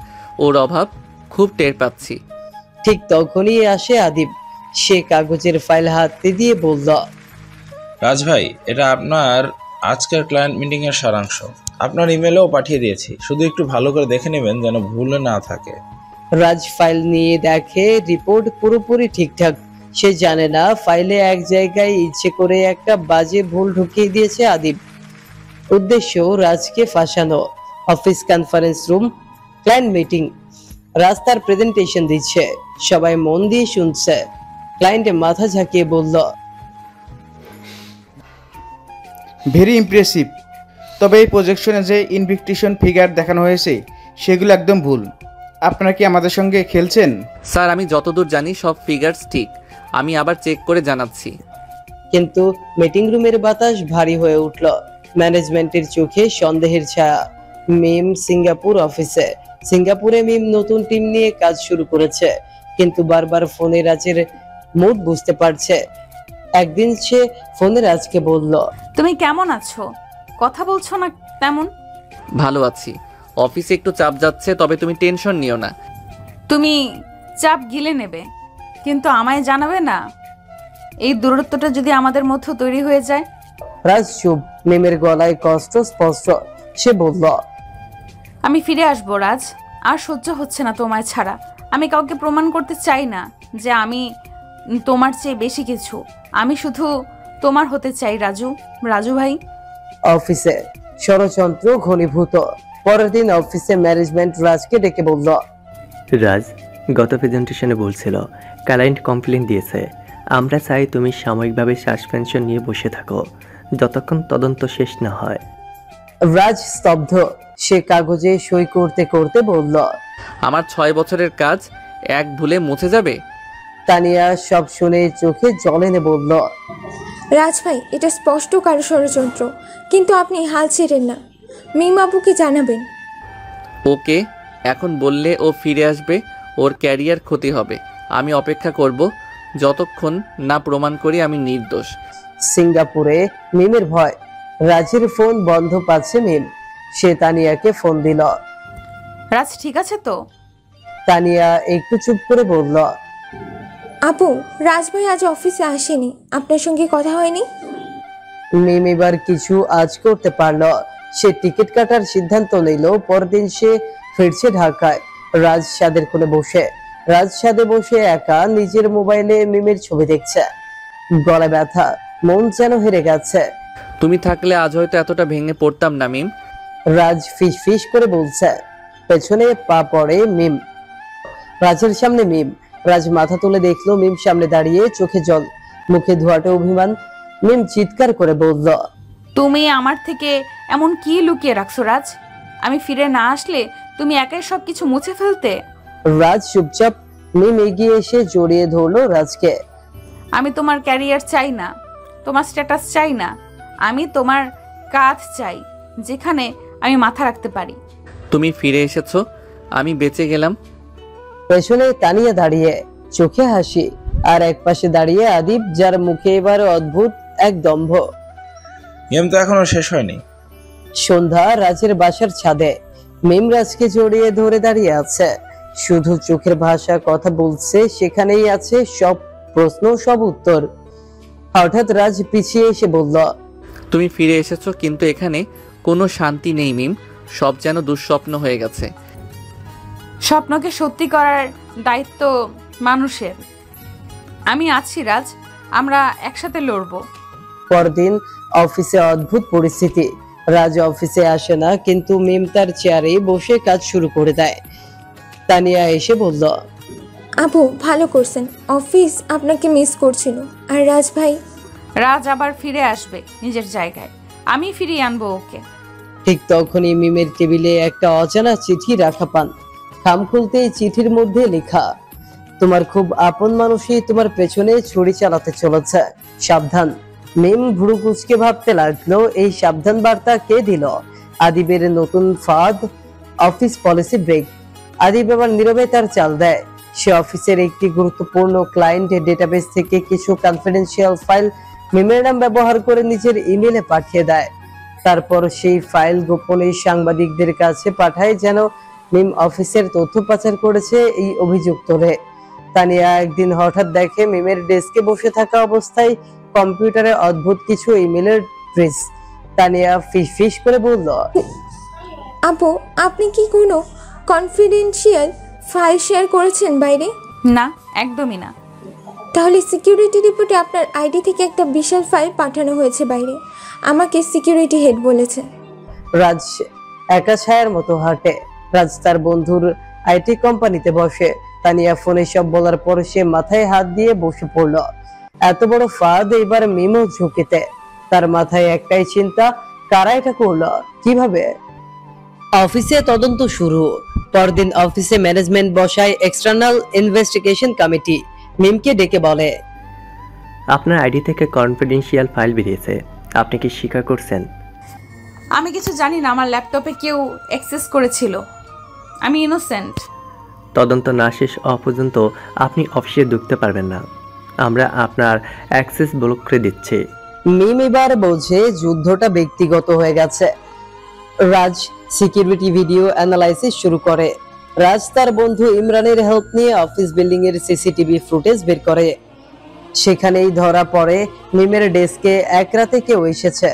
ওর অভাব খুব টের পাচ্ছি। ঠিক তখনই আসে আদিব। সে কাগজের ফাইল হাতে দিয়ে বলল, রাজ ভাই, এটা আপনার আজকের ক্লায়েন্ট মিটিং এর সারাংশ। আপনার ইমেলেও পাঠিয়ে দিয়েছি, শুধু একটু ভালো করে দেখে নেবেন যেন ভুল না থাকে। রাজ ফাইল নিয়ে দেখে রিপোর্ট পুরোপুরি ঠিকঠাক। সে জানে না ফাইলে এক জায়গায় ইচ্ছে করে একটা বাজে ভুল ঢুকিয়ে দিয়েছে আদিব। উদ্দেশ্য রাজকে ফাঁসানো। Office conference room, client meeting. Raj তার প্রেজেন্টেশন দিচ্ছে, সবাই মন দিয়ে শুনছে। ক্লায়েন্টে মাথা ঝাঁকিয়ে বলল, ভেরি ইমপ্রেসিভ। তবে এই প্রজেকশনে যে ইনভিকটিশন ফিগার দেখানো হয়েছে সেগুলো একদম ভুল। আপনারা কি আমাদের সঙ্গে খেলছেন? স্যার, আমি যতদূর জানি সব ফিগার্স ঠিক। আমি আবার চেক করে জানাচ্ছি। কিন্তু মিটিং রুমের বাতাস ভারী হয়ে উঠল। ম্যানেজমেন্টের চোখে সন্দেহের ছায়া। মিম সিঙ্গাপুর অফিসে। সিঙ্গাপুরে মিম নতুন টিম নিয়ে কাজ শুরু করেছে, কিন্তু বারবার ফোনে রাজের মুড বুঝতে পারছে। একদিন সে ফোনে রাজকে বলল, তুমি কেমন আছো? কথা বলছো না তেমন। ভালো আছি। অফিসে একটু চাপ যাচ্ছে, তবে তুমি টেনশন নিও না। তুমি চাপ গিলে নেবে, কিন্তু আমায় জানাবে না? এই দূরত্বটা যদি আমাদের মধ্যে তৈরি হয়ে যায়। রাজ চুপ। মিমের গলায় কষ্ট স্পষ্ট। সে বলল, আমি ফিরে আসবো রাজ। আর সহ্য হচ্ছে না তোমায় ছাড়া। আমি কাউকে প্রমাণ করতে চাই না যে আমি তোমার চেয়ে বেশি কিছু। আমি শুধু তোমার হতে চাই রাজু। রাজু ভাই। অফিসে ষড়যন্ত্র ঘনীভূত। পরের দিন অফিসে ম্যানেজমেন্ট রাজকে ডেকে বলল, রাজ গত প্রেজেন্টেশনে বলছিল ক্লায়েন্ট কমপ্লেন দিয়েছে। আমরা চাই তুমি সাময়িকভাবে সাসপেনশন নিয়ে বসে থাকো যতক্ষণ তদন্ত শেষ না হয়। রাজ স্তব্ধ। সে কাগজে সই করতে করতে বলল, আমার 6 বছরের কাজ এক ভুলে মুছে যাবে? তানিয়া সব শুনে চোখে জল এনে বলল, রাজ ভাই, এটা স্পষ্ট কারো ষড়যন্ত্র, কিন্তু আপনি হাল ছেড়েন না। মিম আপুকে জানাবেন। ওকে, এখন বললে ও ফিরে আসবে, ওর ক্যারিয়ার ক্ষতি হবে। আমি অপেক্ষা করব যতক্ষণ না প্রমাণ করি আমি নির্দোষ। সিঙ্গাপুরে মিমের ভয়। রাজের ফোন বন্ধ পাচ্ছে মিম। সে তানিয়াকে ফোন দিল। রাজ ঠিক আছে তো? তানিয়া একটু চুপ করে বলল, আপু, রাজ ভাই আজ অফিসে আসেনি। আপনার সঙ্গে কথা হয়নি? মিম এবার কিছু আজ করতে পারলো। সে টিকিট কাটার সিদ্ধান্ত নিল। পরদিন সে ফিরছে ঢাকায়। রাজ সাদের কোণে বসে। রাজ সাদে বসে একা নিজের মোবাইলে মিমের ছবি দেখছে। গলা ব্যথা, মন যেন হেরে গেছে। তুমি থাকলে আজ হয়তো এতটা ভেঙে পড়তাম না মিম। রাজ ফিস ফিস করে বলছে। পেছনে পা পড়ে মিম। রাজের সামনে মিম। রাজ মাথা তুলে দেখলো মিম সামনে দাঁড়িয়ে, চোখে জল, মুখে ধোয়াটে অভিমান। মিম চিৎকার করে বলল, তুমি আমার থেকে এমন কি লুকিয়ে রাখছো রাজ? আমি ফিরে না আসলে তুমি একাই সবকিছু মুছে ফেলতে। রাজ চুপচাপ। মিম এগিয়ে এসে জড়িয়ে ধরলো রাজকে। আমি তোমার ক্যারিয়ার চাই না, তোমার স্ট্যাটাস চাই না। আমি তোমার কাজ চাই, যেখানে আমি মাথা রাখতে পারি। তুমি ফিরে এসেছো, আমি বেঁচে গেলাম। পেছনে তানিয়া দাঁড়িয়ে, চোখে হাসি। আর এক পাশে দাঁড়িয়ে আদিব, যার মুখে এবার অদ্ভুত এক দম্ভ। গেম তো এখনো শেষ হয়নি। সন্ধ্যা রাজের বাসার ছাদে। মিম রাজকে জড়িয়ে ধরে দাঁড়িয়ে আছে। শুধু চোখের ভাষা কথা বলছে। সেখানেই আছে সব প্রশ্ন, সব উত্তর। হঠাৎ রাজ পিছিয়ে এসে বলল, তুমি ফিরে এসেছো, কিন্তু এখানে কোনো শান্তি নেই মিম। সব যেন দুঃস্বপ্ন হয়ে গেছে। স্বপ্নকে সত্যি করার দায়িত্ব মানুষের। আমি আছি রাজ, আমরা একসাথে লড়বো। পরদিন অফিসে অদ্ভুত পরিস্থিতি। রাজ অফিসে আসে না, কিন্তু মিম তার চেয়ারে বসে কাজ শুরু করে দেয়। তানিয়া এসে বলল, আপু ভালো করছেন, অফিস আপনাকে মিস করছিল। আর রাজ ভাই? রাজ আবার ফিরে আসবে নিজের জায়গায়। আমি ফিরিয়ে আনবো ওকে। ঠিক তখনই মিমের টেবিলে একটা অজানা চিঠি রাখা পান। খাম খুলতেই চিঠির মধ্যে লেখা, তোমার খুব আপন মানুষই তোমার পেছনে ছুরি চালাতে চলেছে, সাবধান। মিম ভুরু কুচকে ভাবতে লাগলো, এই সাবধান বার্তা কে দিল? আদিবের নতুন ফাঁদ, অফিস পলিসি ব্রেক। আদিব এবার নীরবে তার চাল দেয়। সে অফিসের একটি গুরুত্বপূর্ণ ক্লায়েন্ট ডেটাবেস থেকে কিছু কনফিডেন্সিয়াল ফাইল মিমের নাম ব্যবহার করে নিজের ইমেলে পাঠিয়ে দেয়। তারপর সেই ফাইল গোপনে সাংবাদিকদের কাছে পাঠায় যেন মিম অফিসের তথ্য পাচার করেছে এই অভিযোগ তোলে। তানিয়া একদিন হঠাৎ দেখে মিমের ডেস্কে বসে থাকা অবস্থায় কম্পিউটারে অদ্ভুত কিছু ইমেলের ট্রেস। তানিয়া ফিস করে বলল, আপু, আপনি কি কোনো কনফিডেন্সিয়াল ফাইল শেয়ার করেছেন বাইরে? না, একদমই না। তাহলে সিকিউরিটি রিপোর্টে আপনার আইডি থেকে একটা বিশাল ফাইল পাঠানো হয়েছে বাইরে, আমাকে সিকিউরিটি হেড বলেছে। রাজ একা ছায়ার মতো হাঁটে। রাজ তার বন্ধুর আইটি কোম্পানিতে বসে। তানিয়া ফোনে সব বলার পর সে মাথায় হাত দিয়ে বসে পড়ল। এত বড় ফাঁদ, এবার মিমও ঝুঁকিতে। তার মাথায় একটাই চিন্তা, কারা এটা করলো, কিভাবে? অফিসে তদন্ত শুরু। পরদিন অফিসে ম্যানেজমেন্ট বসায় এক্সটার্নাল ইনভেস্টিগেশন কমিটি। মিমকে ডেকে বলে, আপনার আইডি থেকে কনফিডেন্সিয়াল ফাইল বেরিয়েছে, আপনি কি স্বীকার করছেন? আমি কিছু জানি না, আমার ল্যাপটপে কেউ অ্যাক্সেস করেছিল, আমি ইনোসেন্ট। তদন্ত না শেষ হওয়া পর্যন্ত আপনি অফিসে ঢুকতে পারবেন না, আমরা আপনার অ্যাক্সেস ব্লক করে দিচ্ছি। মিম এবার বোঝে যুদ্ধটা ব্যক্তিগত হয়ে গেছে। রাজ সিকিউরিটি ভিডিও অ্যানালাইসিস শুরু করে। রাজ তার বন্ধু ইমরানের হেল্প নিয়ে অফিস বিল্ডিং এর সিসিটিভি ফুটেজ বের করে। সেখানেই ধরা পড়ে মিমের ডেস্কে এক রাতে কেউ এসেছে।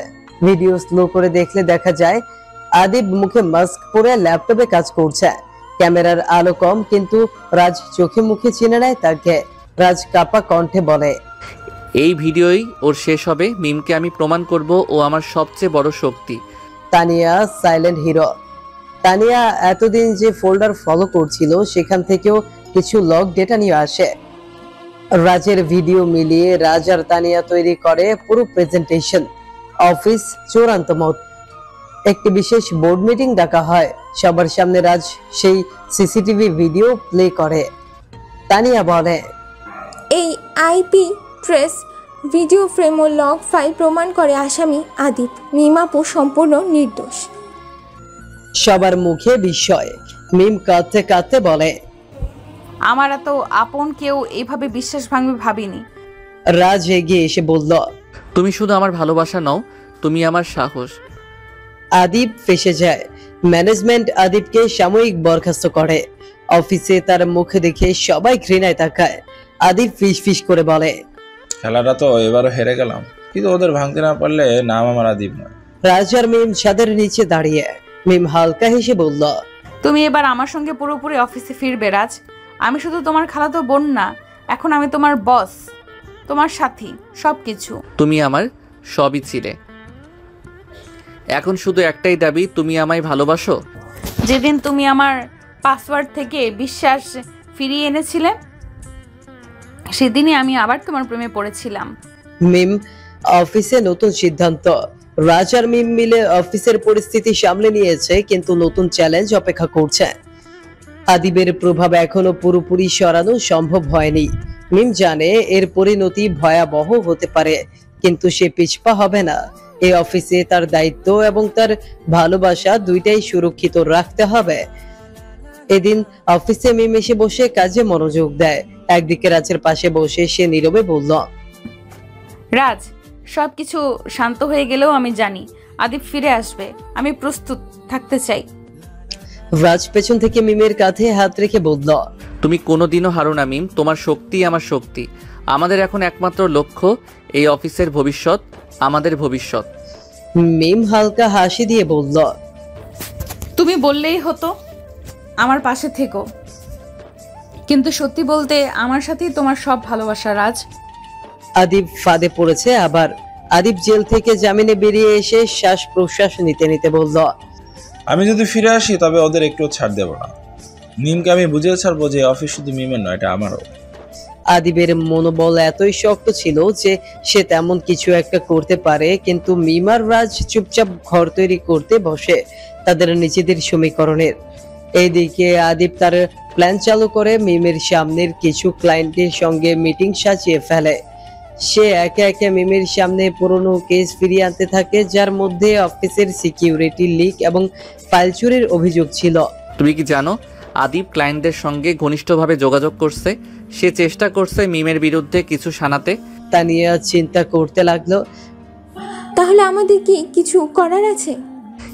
ভিডিও স্লো করে দেখলে দেখা যায় আদিব মুখে মাস্ক পরে ল্যাপটপে কাজ করছে। ক্যামেরার আলো কম, কিন্তু রাজ চোখে মুখে চিনে নেয় তাকে। রাজ কাপা কণ্ঠে বলে, এই ভিডিওই ওর শেষ হবে। মিমকে আমি প্রমাণ করব ও আমার সবচেয়ে বড় শক্তি। Tania silent hero. তানিয়া এতদিন যে ফোল্ডার ফলো করছিল সেখান থেকেও কিছু লগ ডেটা নিয়ে আসে। রাজের ভিডিও মিলিয়ে রাজ আর তানিয়া তৈরি করে পুরো প্রেজেন্টেশন। অফিস চূড়ান্ত মত। একটি বিশেষ বোর্ড মিটিং ডাকা হয়। সবার সামনে রাজ সেই সিসিটিভি ভিডিও প্লে করে। তানিয়া বলে, এই আইপি ট্রেস ভিডিও ফ্রেম ও লগ ফাইল প্রমাণ করে আসামি আদিপ। মিমাপু সম্পূর্ণ নির্দোষ। সবার মুখে বিস্ময়। মিম কাঁদতে কাঁদতে বলে, আমার এত আপন কেউ এইভাবে বিশ্বাস ভাঙবে ভাবিনি। রাজ এগিয়ে এসে বলল, তুমি শুধু আমার ভালোবাসা নও, তুমি আমার সাহস। আদিব ফেসে যায়। ম্যানেজমেন্ট আদিবকে সাময়িক বরখাস্ত করে। অফিসে তার মুখে দেখে সবাই ঘৃণায় তাকায়। আদিব ফিস করে বলে, খেলাটা তো এবারও হেরে গেলাম, কিন্তু ওদের ভাঙতে না পারলে নাম আমার আদিব নয়। রাজ আর মিম ছাদের নিচে দাঁড়িয়ে। মিম হালকা হেসে বলল, তুমি এবার আমার সঙ্গে পুরোপুরি অফিসে ফিরবে রাজ। আমি শুধু তোমার খালাতো বোন না, এখন আমি তোমার বস, তোমার সাথী, সবকিছু। তুমি আমার সবই ছিলে। এখন শুধু একটাই দাবি, তুমি আমায় ভালোবাসো। যেদিন তুমি আমার পাসওয়ার্ড থেকে বিশ্বাস ফিরিয়ে এনেছিলে, সেদিনই আমি আবার তোমার প্রেমে পড়েছিলাম। মিম অফিসে নতুন সিদ্ধান্ত। রাজ আর মিম মিলে অফিসের পরিস্থিতি সামলে নিয়েছে, কিন্তু নতুন চ্যালেঞ্জ অপেক্ষা করছে। আদিবের প্রভাব এখনো পুরোপুরি সরানো সম্ভব হয়নি। মিম জানে এর পরিণতি ভয়াবহ হতে পারে, কিন্তু সে পিছপা হবে না। এই অফিসে তার দায়িত্ব এবং তার ভালোবাসা দুইটাই সুরক্ষিত রাখতে হবে। এদিন অফিসে মিম এসে বসে কাজে মনোযোগ দেয়। একদিকে রাজের পাশে বসে সে নীরবে বলল, রাজ, সবকিছু শান্ত হয়ে গেলেও আমি জানি আদিব ফিরে আসবে। আমি প্রস্তুত থাকতে চাই। রাজ পেছন থেকে মিমের কাঁধে হাত রেখে বলল, তুমি কোনোদিনও হারো না মিম, তোমার শক্তি আমার শক্তি। আমাদের এখন একমাত্র লক্ষ্য এই অফিসের ভবিষ্যৎ, আমাদের ভবিষ্যৎ। মিম হালকা হাসি দিয়ে বলল, তুমি বললেই হতো আমার পাশে থেকো, কিন্তু সত্যি বলতে আমার সাথেই তোমার সব ভালোবাসা রাজ। আদিব ফাঁদে পড়েছে আবার। আদিব জেল থেকে জামিনে বেরিয়ে এসে শ্বাস প্রশ্বাস নিতে নিতে বলল, আমি যদি ফিরে আসি তবে ওদের একটু ছাড় দেব না। মিমকে আমি বুঝিয়ে ছাড়বো যে অফিস শুধু মিমের নয়, এটা আমারও। আদিবের মনোবল এতই শক্ত ছিল যে সে তেমন কিছু একটা করতে পারে, কিন্তু মিম আর রাজ চুপচাপ ঘর তৈরি করতে বসে তাদের নিজেদের সমীকরণের। এইদিকে আদিব তার প্ল্যান চালু করে। মিমের সামনের কিছু ক্লায়েন্টের সঙ্গে মিটিং সাজিয়ে ফেলে। সে একে একে মিমের সামনে পুরনো কেস ফিরিয়ে আনতে থাকে, যার মধ্যে অফিসের সিকিউরিটি লিক এবং ফাইল চুরির অভিযোগ ছিল। তুমি কি জানো আদিব ক্লায়েন্টদের সঙ্গে ঘনিষ্ঠভাবে যোগাযোগ করছে? সে চেষ্টা করছে মিমের বিরুদ্ধে কিছু শানাতে। তানিয়া চিন্তা করতে লাগলো। তাহলে আমাদের কি কিছু করার আছে?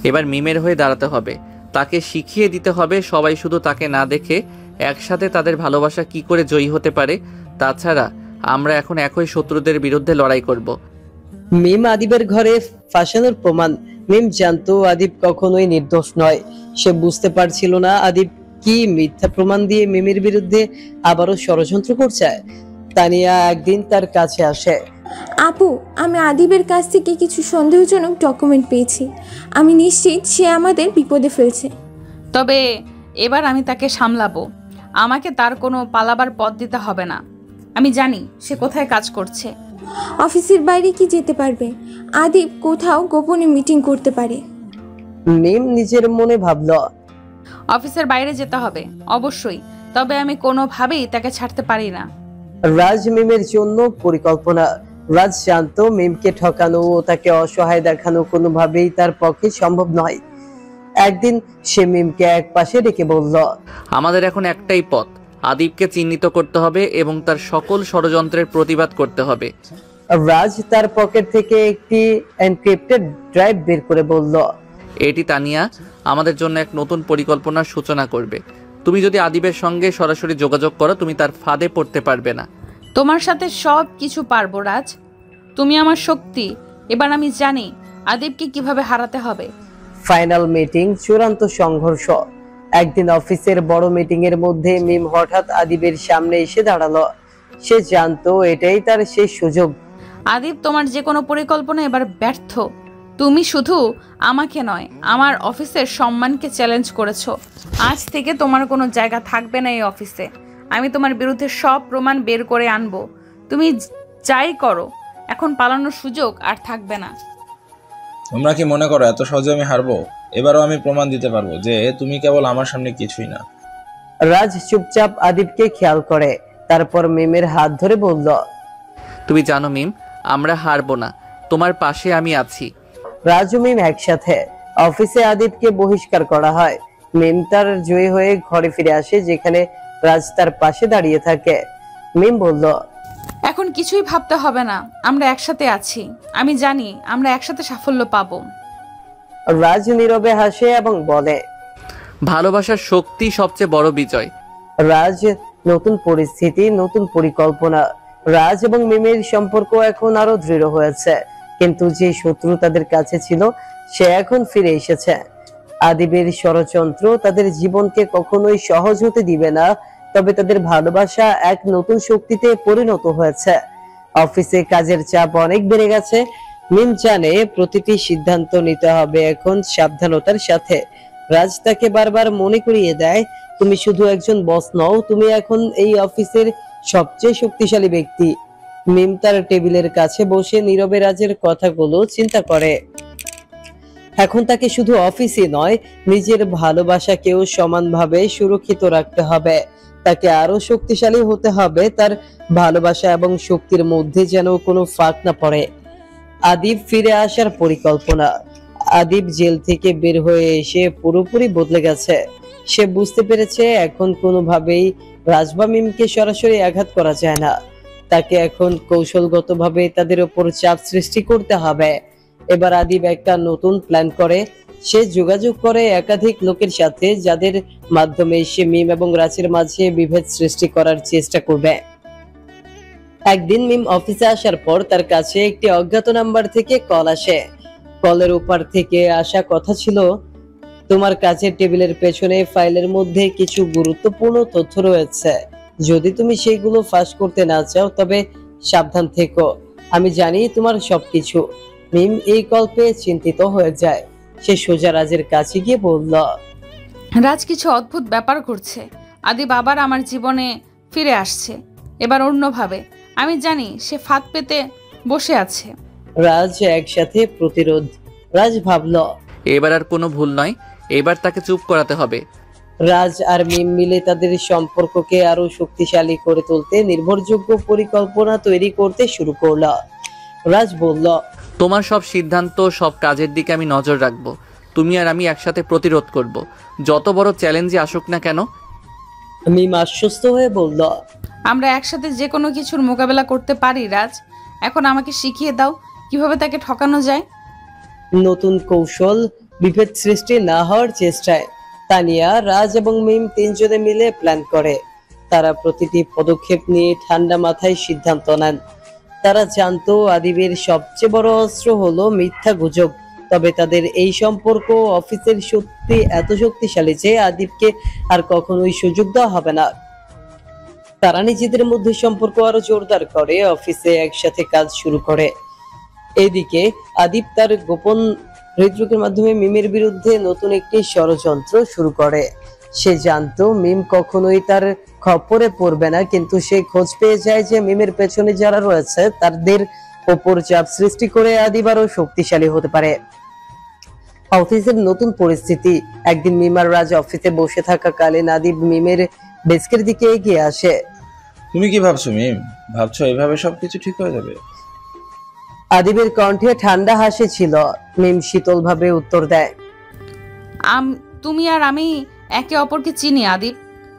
এবার মিমের হয়ে দাঁড়াতে হবে, তাকে শিখিয়ে দিতে হবে সবাই শুধু তাকে না দেখে একসাথে তাদের ভালোবাসা কি করে জয়ী হতে পারে। তাছাড়া আমরা এখন একই শত্রুদের বিরুদ্ধে লড়াই করব। মিম আদিবের ঘরে ফাঁসানোর প্রমাণ। মিম জানতো আদিব কখনোই নির্দোষ নয়। সে বুঝতে পারছিল না আদিব কি মিথ্যা প্রমাণ দিয়ে মিমের বিরুদ্ধে আবারও ষড়যন্ত্র করছে। তানিয়া একদিন তার কাছে আসে। আপু, আমি আদিবের কাছ থেকে কিছু সন্দেহজনক ডকুমেন্ট পেয়েছি। আমি নিশ্চিত সে আমাদের বিপদে ফেলছে। তবে এবার আমি তাকে সামলাবো। আমাকে তার কোনো পালাবার পথ দিতে হবে না। আমি জানি সে কোথায় কাজ করছে। অফিসের বাইরে কি যেতে পারবে? আদিব কোথাও গোপনে মিটিং করতে পারে। মিম নিজের মনে ভাবল, অফিসের বাইরে যেতে হবে অবশ্যই, তবে আমি কোনোভাবেই তাকে ছাড়তে পারি না। রাজ মিমের জন্য পরিকল্পনা। রাজ জানতো মিমকে ঠকানো ও তাকে অসহায় দেখানো কোনোভাবেই তার পক্ষে সম্ভব নয়। একদিন সে মিমকে এক পাশে ডেকে বলল, আমাদের এখন একটাই পথ, আদিবকে চিহ্নিত করতে হবে এবং তার সকল ষড়যন্ত্রের প্রতিবাদ করতে হবে। রাজ তার পকেট থেকে একটি এনক্রিপ্টেড ড্রাইভ বের করে বলল, এটি তানিয়া আমাদের জন্য এক নতুন পরিকল্পনার সূচনা করবে। তুমি যদি আদিবের সঙ্গে সরাসরি যোগাযোগ করো, তুমি তার ফাঁদে পড়তে পারবে না। তোমার সাথে সব কিছু পারবো রাজ, তুমি আমার শক্তি। এবার আমি জানি আদিবকে কিভাবে হারাতে হবে। ফাইনাল মিটিং, চূড়ান্ত সংঘর্ষ। একদিন অফিসের বড় মিটিং এর মধ্যে মিম হঠাৎ আদিবের সামনে এসে দাঁড়ালো। সে জানতো এটাই তার শেষ সুযোগ। আদিব, তোমার যে কোনো পরিকল্পনা এবার ব্যর্থ। তুমি শুধু আমাকে নয়, আমার অফিসের সম্মানকে চ্যালেঞ্জ করেছো। আজ থেকে তোমার কোনো জায়গা থাকবে না এই অফিসে। আমি তোমার বিরুদ্ধে সব প্রমাণ বের করে আনবো। তুমি যাই করো, এখন পালানোর সুযোগ আর থাকবে না। তোমরা কি মনে করো এত সহজে আমি হারবো? এবারও আমি প্রমাণ দিতে পারবো যে তুমি কেবল আমার সামনে কিছুই না। রাজ চুপচাপ আদিবকে খেয়াল করে, তারপর মিমের হাত ধরে বলল, তুমি জানো মিম, আমরা হারবো না, তোমার পাশে আমি আছি। রাজ ও মিম একসাথে। অফিসে আদিবকে বহিষ্কার করা হয়। মিম তার জয়ী হয়ে ঘরে ফিরে আসে, যেখানে রাজ তার পাশে দাঁড়িয়ে থাকে। মিম বলল, এখন কিছুই ভাবতে হবে না, আমরা একসাথে আছি। আমি জানি আমরা একসাথে সাফল্য পাবো। রাজ নীরবে হাসে এবং বলে, ভালোবাসার শক্তি সবচেয়ে বড় বিজয়। রাজ, নতুন পরিস্থিতি, নতুন পরিকল্পনা। রাজ এবং মিমের সম্পর্ক এখন আরো দৃঢ় হয়েছে, কিন্তু যে শত্রু তাদের কাছে ছিল সে এখন ফিরে এসেছে। আদিবের ষড়যন্ত্র তাদের জীবনকে কখনোই সহজ হতে দিবে না, তবে তাদের ভালোবাসা এক নতুন শক্তিতে পরিণত হয়েছে। অফিসে কাজের চাপ অনেক বেড়ে গেছে। মিম জানে প্রতিটি সিদ্ধান্ত নিতে হবে এখন সাবধানতার সাথে। রাজ তাকে বারবার মনে করিয়ে দেয়, তুমি শুধু একজন বস নও, তুমি এখন এই অফিসের সবচেয়ে শক্তিশালী ব্যক্তি। মিম তার টেবিলের কাছে বসে নীরবে রাজের কথাগুলো চিন্তা করে। এখন তাকে শুধু অফিসই নয়, নিজের ভালোবাসাকেও সমানভাবে সুরক্ষিত রাখতে হবে। তাকে আরো শক্তিশালী হতে হবে, তার ভালোবাসা এবং শক্তির মধ্যে যেন কোনো ফাঁক না পড়ে। আদিব ফিরে আসার পরিকল্পনা। আদিব জেল থেকে বের হয়ে এসে পুরোপুরি বদলে গেছে। সে বুঝতে পেরেছে এখন কোনোভাবেই রাজ বা মিমকে সরাসরি আঘাত করা যায় না। তাকে এখন কৌশলগতভাবে তাদের উপর চাপ সৃষ্টি করতে হবে। এবার আদিব একটা নতুন প্ল্যান করে। সে যোগাযোগ করে একাধিক লোকের সাথে, যাদের মাধ্যমে সে মিম এবং রাজের মাঝে বিভেদ সৃষ্টি করার চেষ্টা করবে। একদিন মিম অফিসে আসার পর তার কাছে একটি অজ্ঞাত নাম্বার থেকে কল আসে। কলের উপর থেকে আসা কথা ছিল, তোমার কাছের টেবিলের পেছনে ফাইলের মধ্যে কিছু গুরুত্বপূর্ণ তথ্য রয়েছে। যদি তুমি সেগুলো ফাঁস করতে না চাও তবে সাবধান থেকো। আমি জানি তোমার সবকিছু। মিম এই কল পেয়ে চিন্তিত হয়ে যায়। সে সোজা রাজের কাছে গিয়ে বলল, রাজ, কিছু অদ্ভুত ব্যাপার ঘটছে। আদিব আবার আমার জীবনে ফিরে আসছে, এবার অন্যভাবে। আমি জানি সে ফাঁদ পেতে বসে আছে। রাজ একসাথে প্রতিরোধ। রাজ ভাবল, এবার আর কোনো ভুল নয়, এবার তাকে চুপ করাতে হবে। রাজ আর মিম মিলে তাদের সম্পর্ককে আরো শক্তিশালী করে তুলতে নির্ভরযোগ্য পরিকল্পনা তৈরি করতে শুরু করল। রাজ বলল, তোমার সব সিদ্ধান্ত, সব কাজের দিকে আমি নজর রাখবো। তুমি আর আমি একসাথে প্রতিরোধ করব, যত বড় চ্যালেঞ্জই আসুক না কেন। মিম আশ্বস্ত হয়ে বলল, আমরা একসাথে যে কোনো কিছুর মোকাবেলা করতে পারি রাজ। এখন আমাকে শিখিয়ে দাও কিভাবে তাকে ঠকানো যায়। নতুন কৌশল বিভেদ সৃষ্টি না হওয়ার চেষ্টায় তানিয়া, রাজ এবং মিম তিনজনে মিলে প্ল্যান করে। তারা প্রতিটি পদক্ষেপ নিয়ে ঠান্ডা মাথায় সিদ্ধান্ত নেন। তারা জানতো আদিবের সবচেয়ে বড় অস্ত্র হলো মিথ্যা গুজব, তবে তাদের এই সম্পর্ক অফিসের সত্যি এত শক্তিশালী যে আদিবকে আর কখনোই সুযোগ দেওয়া হবে না। তারা নিজেদের মধ্যে সম্পর্ক আরো জোরদার করে, অফিসে একসাথে কাজ শুরু করে। এদিকে আদিব তার গোপন হৃদরোগের মাধ্যমে মিমের বিরুদ্ধে নতুন একটি ষড়যন্ত্র শুরু করে। সে জানতো মিম কখনোই তার খপ্পরে পড়বে না, কিন্তু সে খোঁজ পেয়ে যায় যে মিমের পেছনে যারা রয়েছে তাদের ওপর চাপ সৃষ্টি করে আদিব আরো শক্তিশালী হতে পারে। অফিসের নতুন পরিস্থিতি। একদিন মিম আর রাজ অফিসে বসে থাকাকালীন আদিব মিমের ডেস্কের দিকে এগিয়ে আসে। তুমি কি ভাবছো মিম? ভাবছো এভাবে সবকিছু ঠিক হয়ে যাবে? আদিবের কণ্ঠে ঠান্ডা হাসি ছিল। মিম শীতল ভাবে উত্তর দেয়, তুমি আর আমি একে অপরকে চিনি আদিব।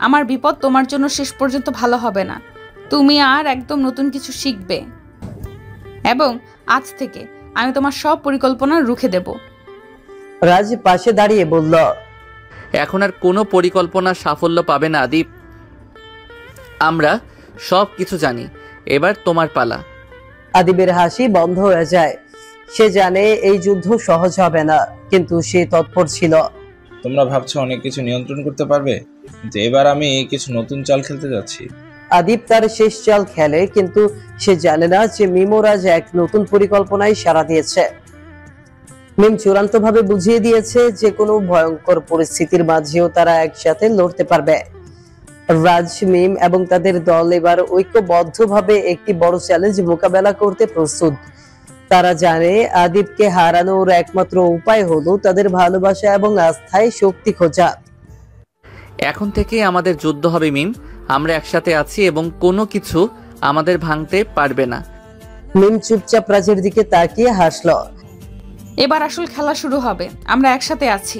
আমার বিপদ তোমার জন্য শেষ পর্যন্ত ভালো হবে না। তুমি আর একদম নতুন কিছু শিখবে এবং আজ থেকে আমি তোমার সব পরিকল্পনা রুখে দেব। রাজ পাশে দাঁড়িয়ে বলল, এখন আর কোনো পরিকল্পনা সাফল্য পাবে না আদিব। আমরা সব কিছু জানি, এবার তোমার পালা। আদিবের হাসি বন্ধ হয়ে যায়। সে জানে এই যুদ্ধ সহজ হবে না, কিন্তু সে তৎপর ছিল। তোমরা ভাবছো অনেক কিছু নিয়ন্ত্রণ করতে পারবে, কিন্তু এবার আমি কিছু নতুন চাল খেলতে যাচ্ছি। আদিব তার শেষ চাল খেলে, কিন্তু সে জানে না যে মিম ও রাজ এক নতুন পরিকল্পনায় সাড়া দিয়েছে। মিম চূড়ান্ত ভাবে বুঝিয়ে দিয়েছে যে কোনো ভয়ঙ্কর পরিস্থিতির মাঝেও তারা একসাথে লড়তে পারবে। রাজ, মিম এবং তাদের দল এবার ঐক্যবদ্ধভাবে একটি বড় চ্যালেঞ্জ মোকাবেলা করতে প্রস্তুত। তারা জানে আদিবকে হারানোর একমাত্র উপায় হলো তাদের ভালোবাসা এবং আস্থায় শক্তি খোঁজা। এখন থেকে আমাদের যুদ্ধ হবে মিম। আমরা একসাথে আছি এবং কোনো কিছু আমাদের ভাঙতে পারবে না। মিম চুপচাপ রাজের দিকে তাকিয়ে হাসল। এবার আসল খেলা শুরু হবে, আমরা একসাথে আছি।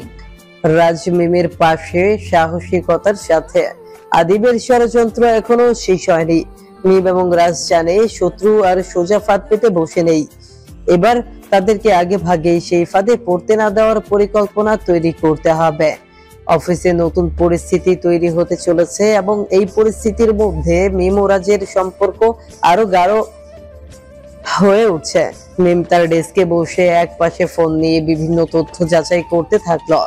রাজ মিমের পাশে সাহসিকতার সাথে। আদিবের ষড়যন্ত্র এখনো শেষ হয়নি। মিম এবং রাজ জানে শত্রু আর সোজা ফাঁদ পেতে বসে নেই। এবার তাদেরকে আগে ভাগে সেই ফাঁদে পড়তে না দেওয়ার পরিকল্পনা তৈরি করতে হবে। অফিসে নতুন পরিস্থিতি তৈরি হতে চলেছে এবং এই পরিস্থিতির মধ্যে মিম ও রাজের সম্পর্ক আরো গাঢ় হয়ে উঠছে। মিম তার ডেস্কে বসে এক পাশে ফোন নিয়ে বিভিন্ন তথ্য যাচাই করতে থাকলো।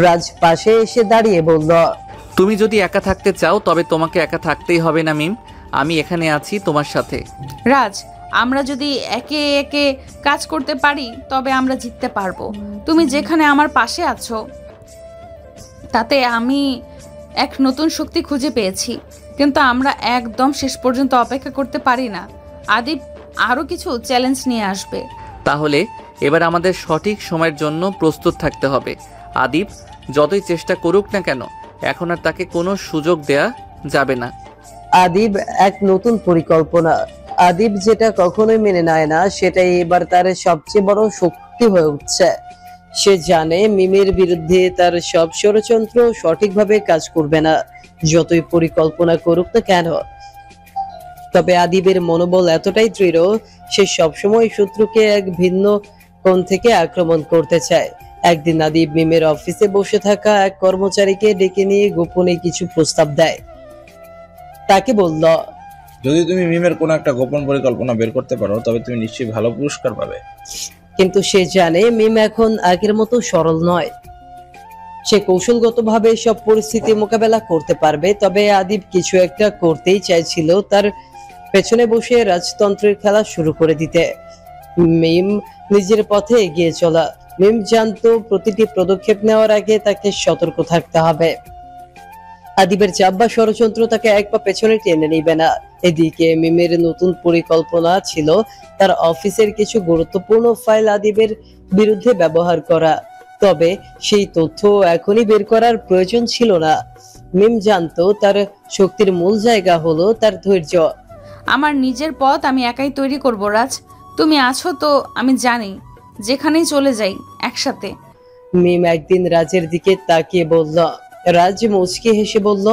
রাজ পাশে এসে দাঁড়িয়ে বলল, তুমি যদি একা থাকতে চাও তবে তোমাকে একা থাকতেই হবে না মিম। আমি এখানে আছি তোমার সাথে। রাজ, আমরা যদি একে একে কাজ করতে পারি তবে আমরা জিততে পারবো। তুমি যেখানে আমার পাশে আছো তাতে আমি এক নতুন শক্তি খুঁজে পেয়েছি, কিন্তু আমরা একদম শেষ পর্যন্ত অপেক্ষা করতে পারি না। আদিব আরো কিছু চ্যালেঞ্জ নিয়ে আসবে। তাহলে এবার আমাদের সঠিক সময়ের জন্য প্রস্তুত থাকতে হবে। আদিব যতই চেষ্টা করুক না কেন, এখন আর তাকে কোনো সুযোগ দেয়া যাবে না। আদিব এক নতুন পরিকল্পনা। আদিব যেটা কখনোই মেনে নেয় না, সেটাই এবার তার সবচেয়ে বড় শক্তি হয়ে উঠছে। সে জানে মিমের বিরুদ্ধে তার সব ষড়যন্ত্র সঠিকভাবে কাজ করবে না, যতই পরিকল্পনা করুক না কেন। তবে আদিবের মনোবল এতটাই দৃঢ়, সে সবসময় শত্রুকে এক ভিন্ন কোণ থেকে আক্রমণ করতে চায়। একদিন আদিব মিমের অফিসে বসে থাকা এক কর্মচারীকে ডেকে নিয়ে গোপনে কিছু প্রস্তাব দেয়। তাকে বলল, যদি তুমি মিমের কোনো একটা গোপন পরিকল্পনা বের করতে পারো তবে তুমি নিশ্চয়ই ভালো পুরস্কার পাবে। কিন্তু সে জানে মিম এখন আগের মতো সরল নয়। সে কৌশলগতভাবে সব পরিস্থিতি মোকাবেলা করতে পারবে। তবে আদিব কিছু একটা করতেই চাইছিল, তার পেছনে বসে রাজতন্ত্রের খেলা শুরু করে দিতে। মিম নিজের পথে এগিয়ে চলা। মিম জানতো প্রতিটি পদক্ষেপ নেওয়ার আগে তাকে সতর্ক থাকতে হবে। আদিবের চাপ বা ষড়যন্ত্র তাকে এক পা পেছনে টেনে নিবে না। এদিকে মিমের নতুন পরিকল্পনা ছিল তার অফিসের কিছু গুরুত্বপূর্ণ ফাইল আদিবের বিরুদ্ধে ব্যবহার করা। তবে সেই তথ্য এখনই বের করার প্রয়োজন ছিল না। মিম জানতো তার শক্তির মূল জায়গা হলো তার ধৈর্য। আমার নিজের পথ আমি একাই তৈরি করব রাজ। তুমি আছো তো আমি জানি, যেখানেই চলে যাই একসাথে। মিম একদিন রাজের দিকে তাকিয়ে বলল। রাজ মুচকি হেসে বলল,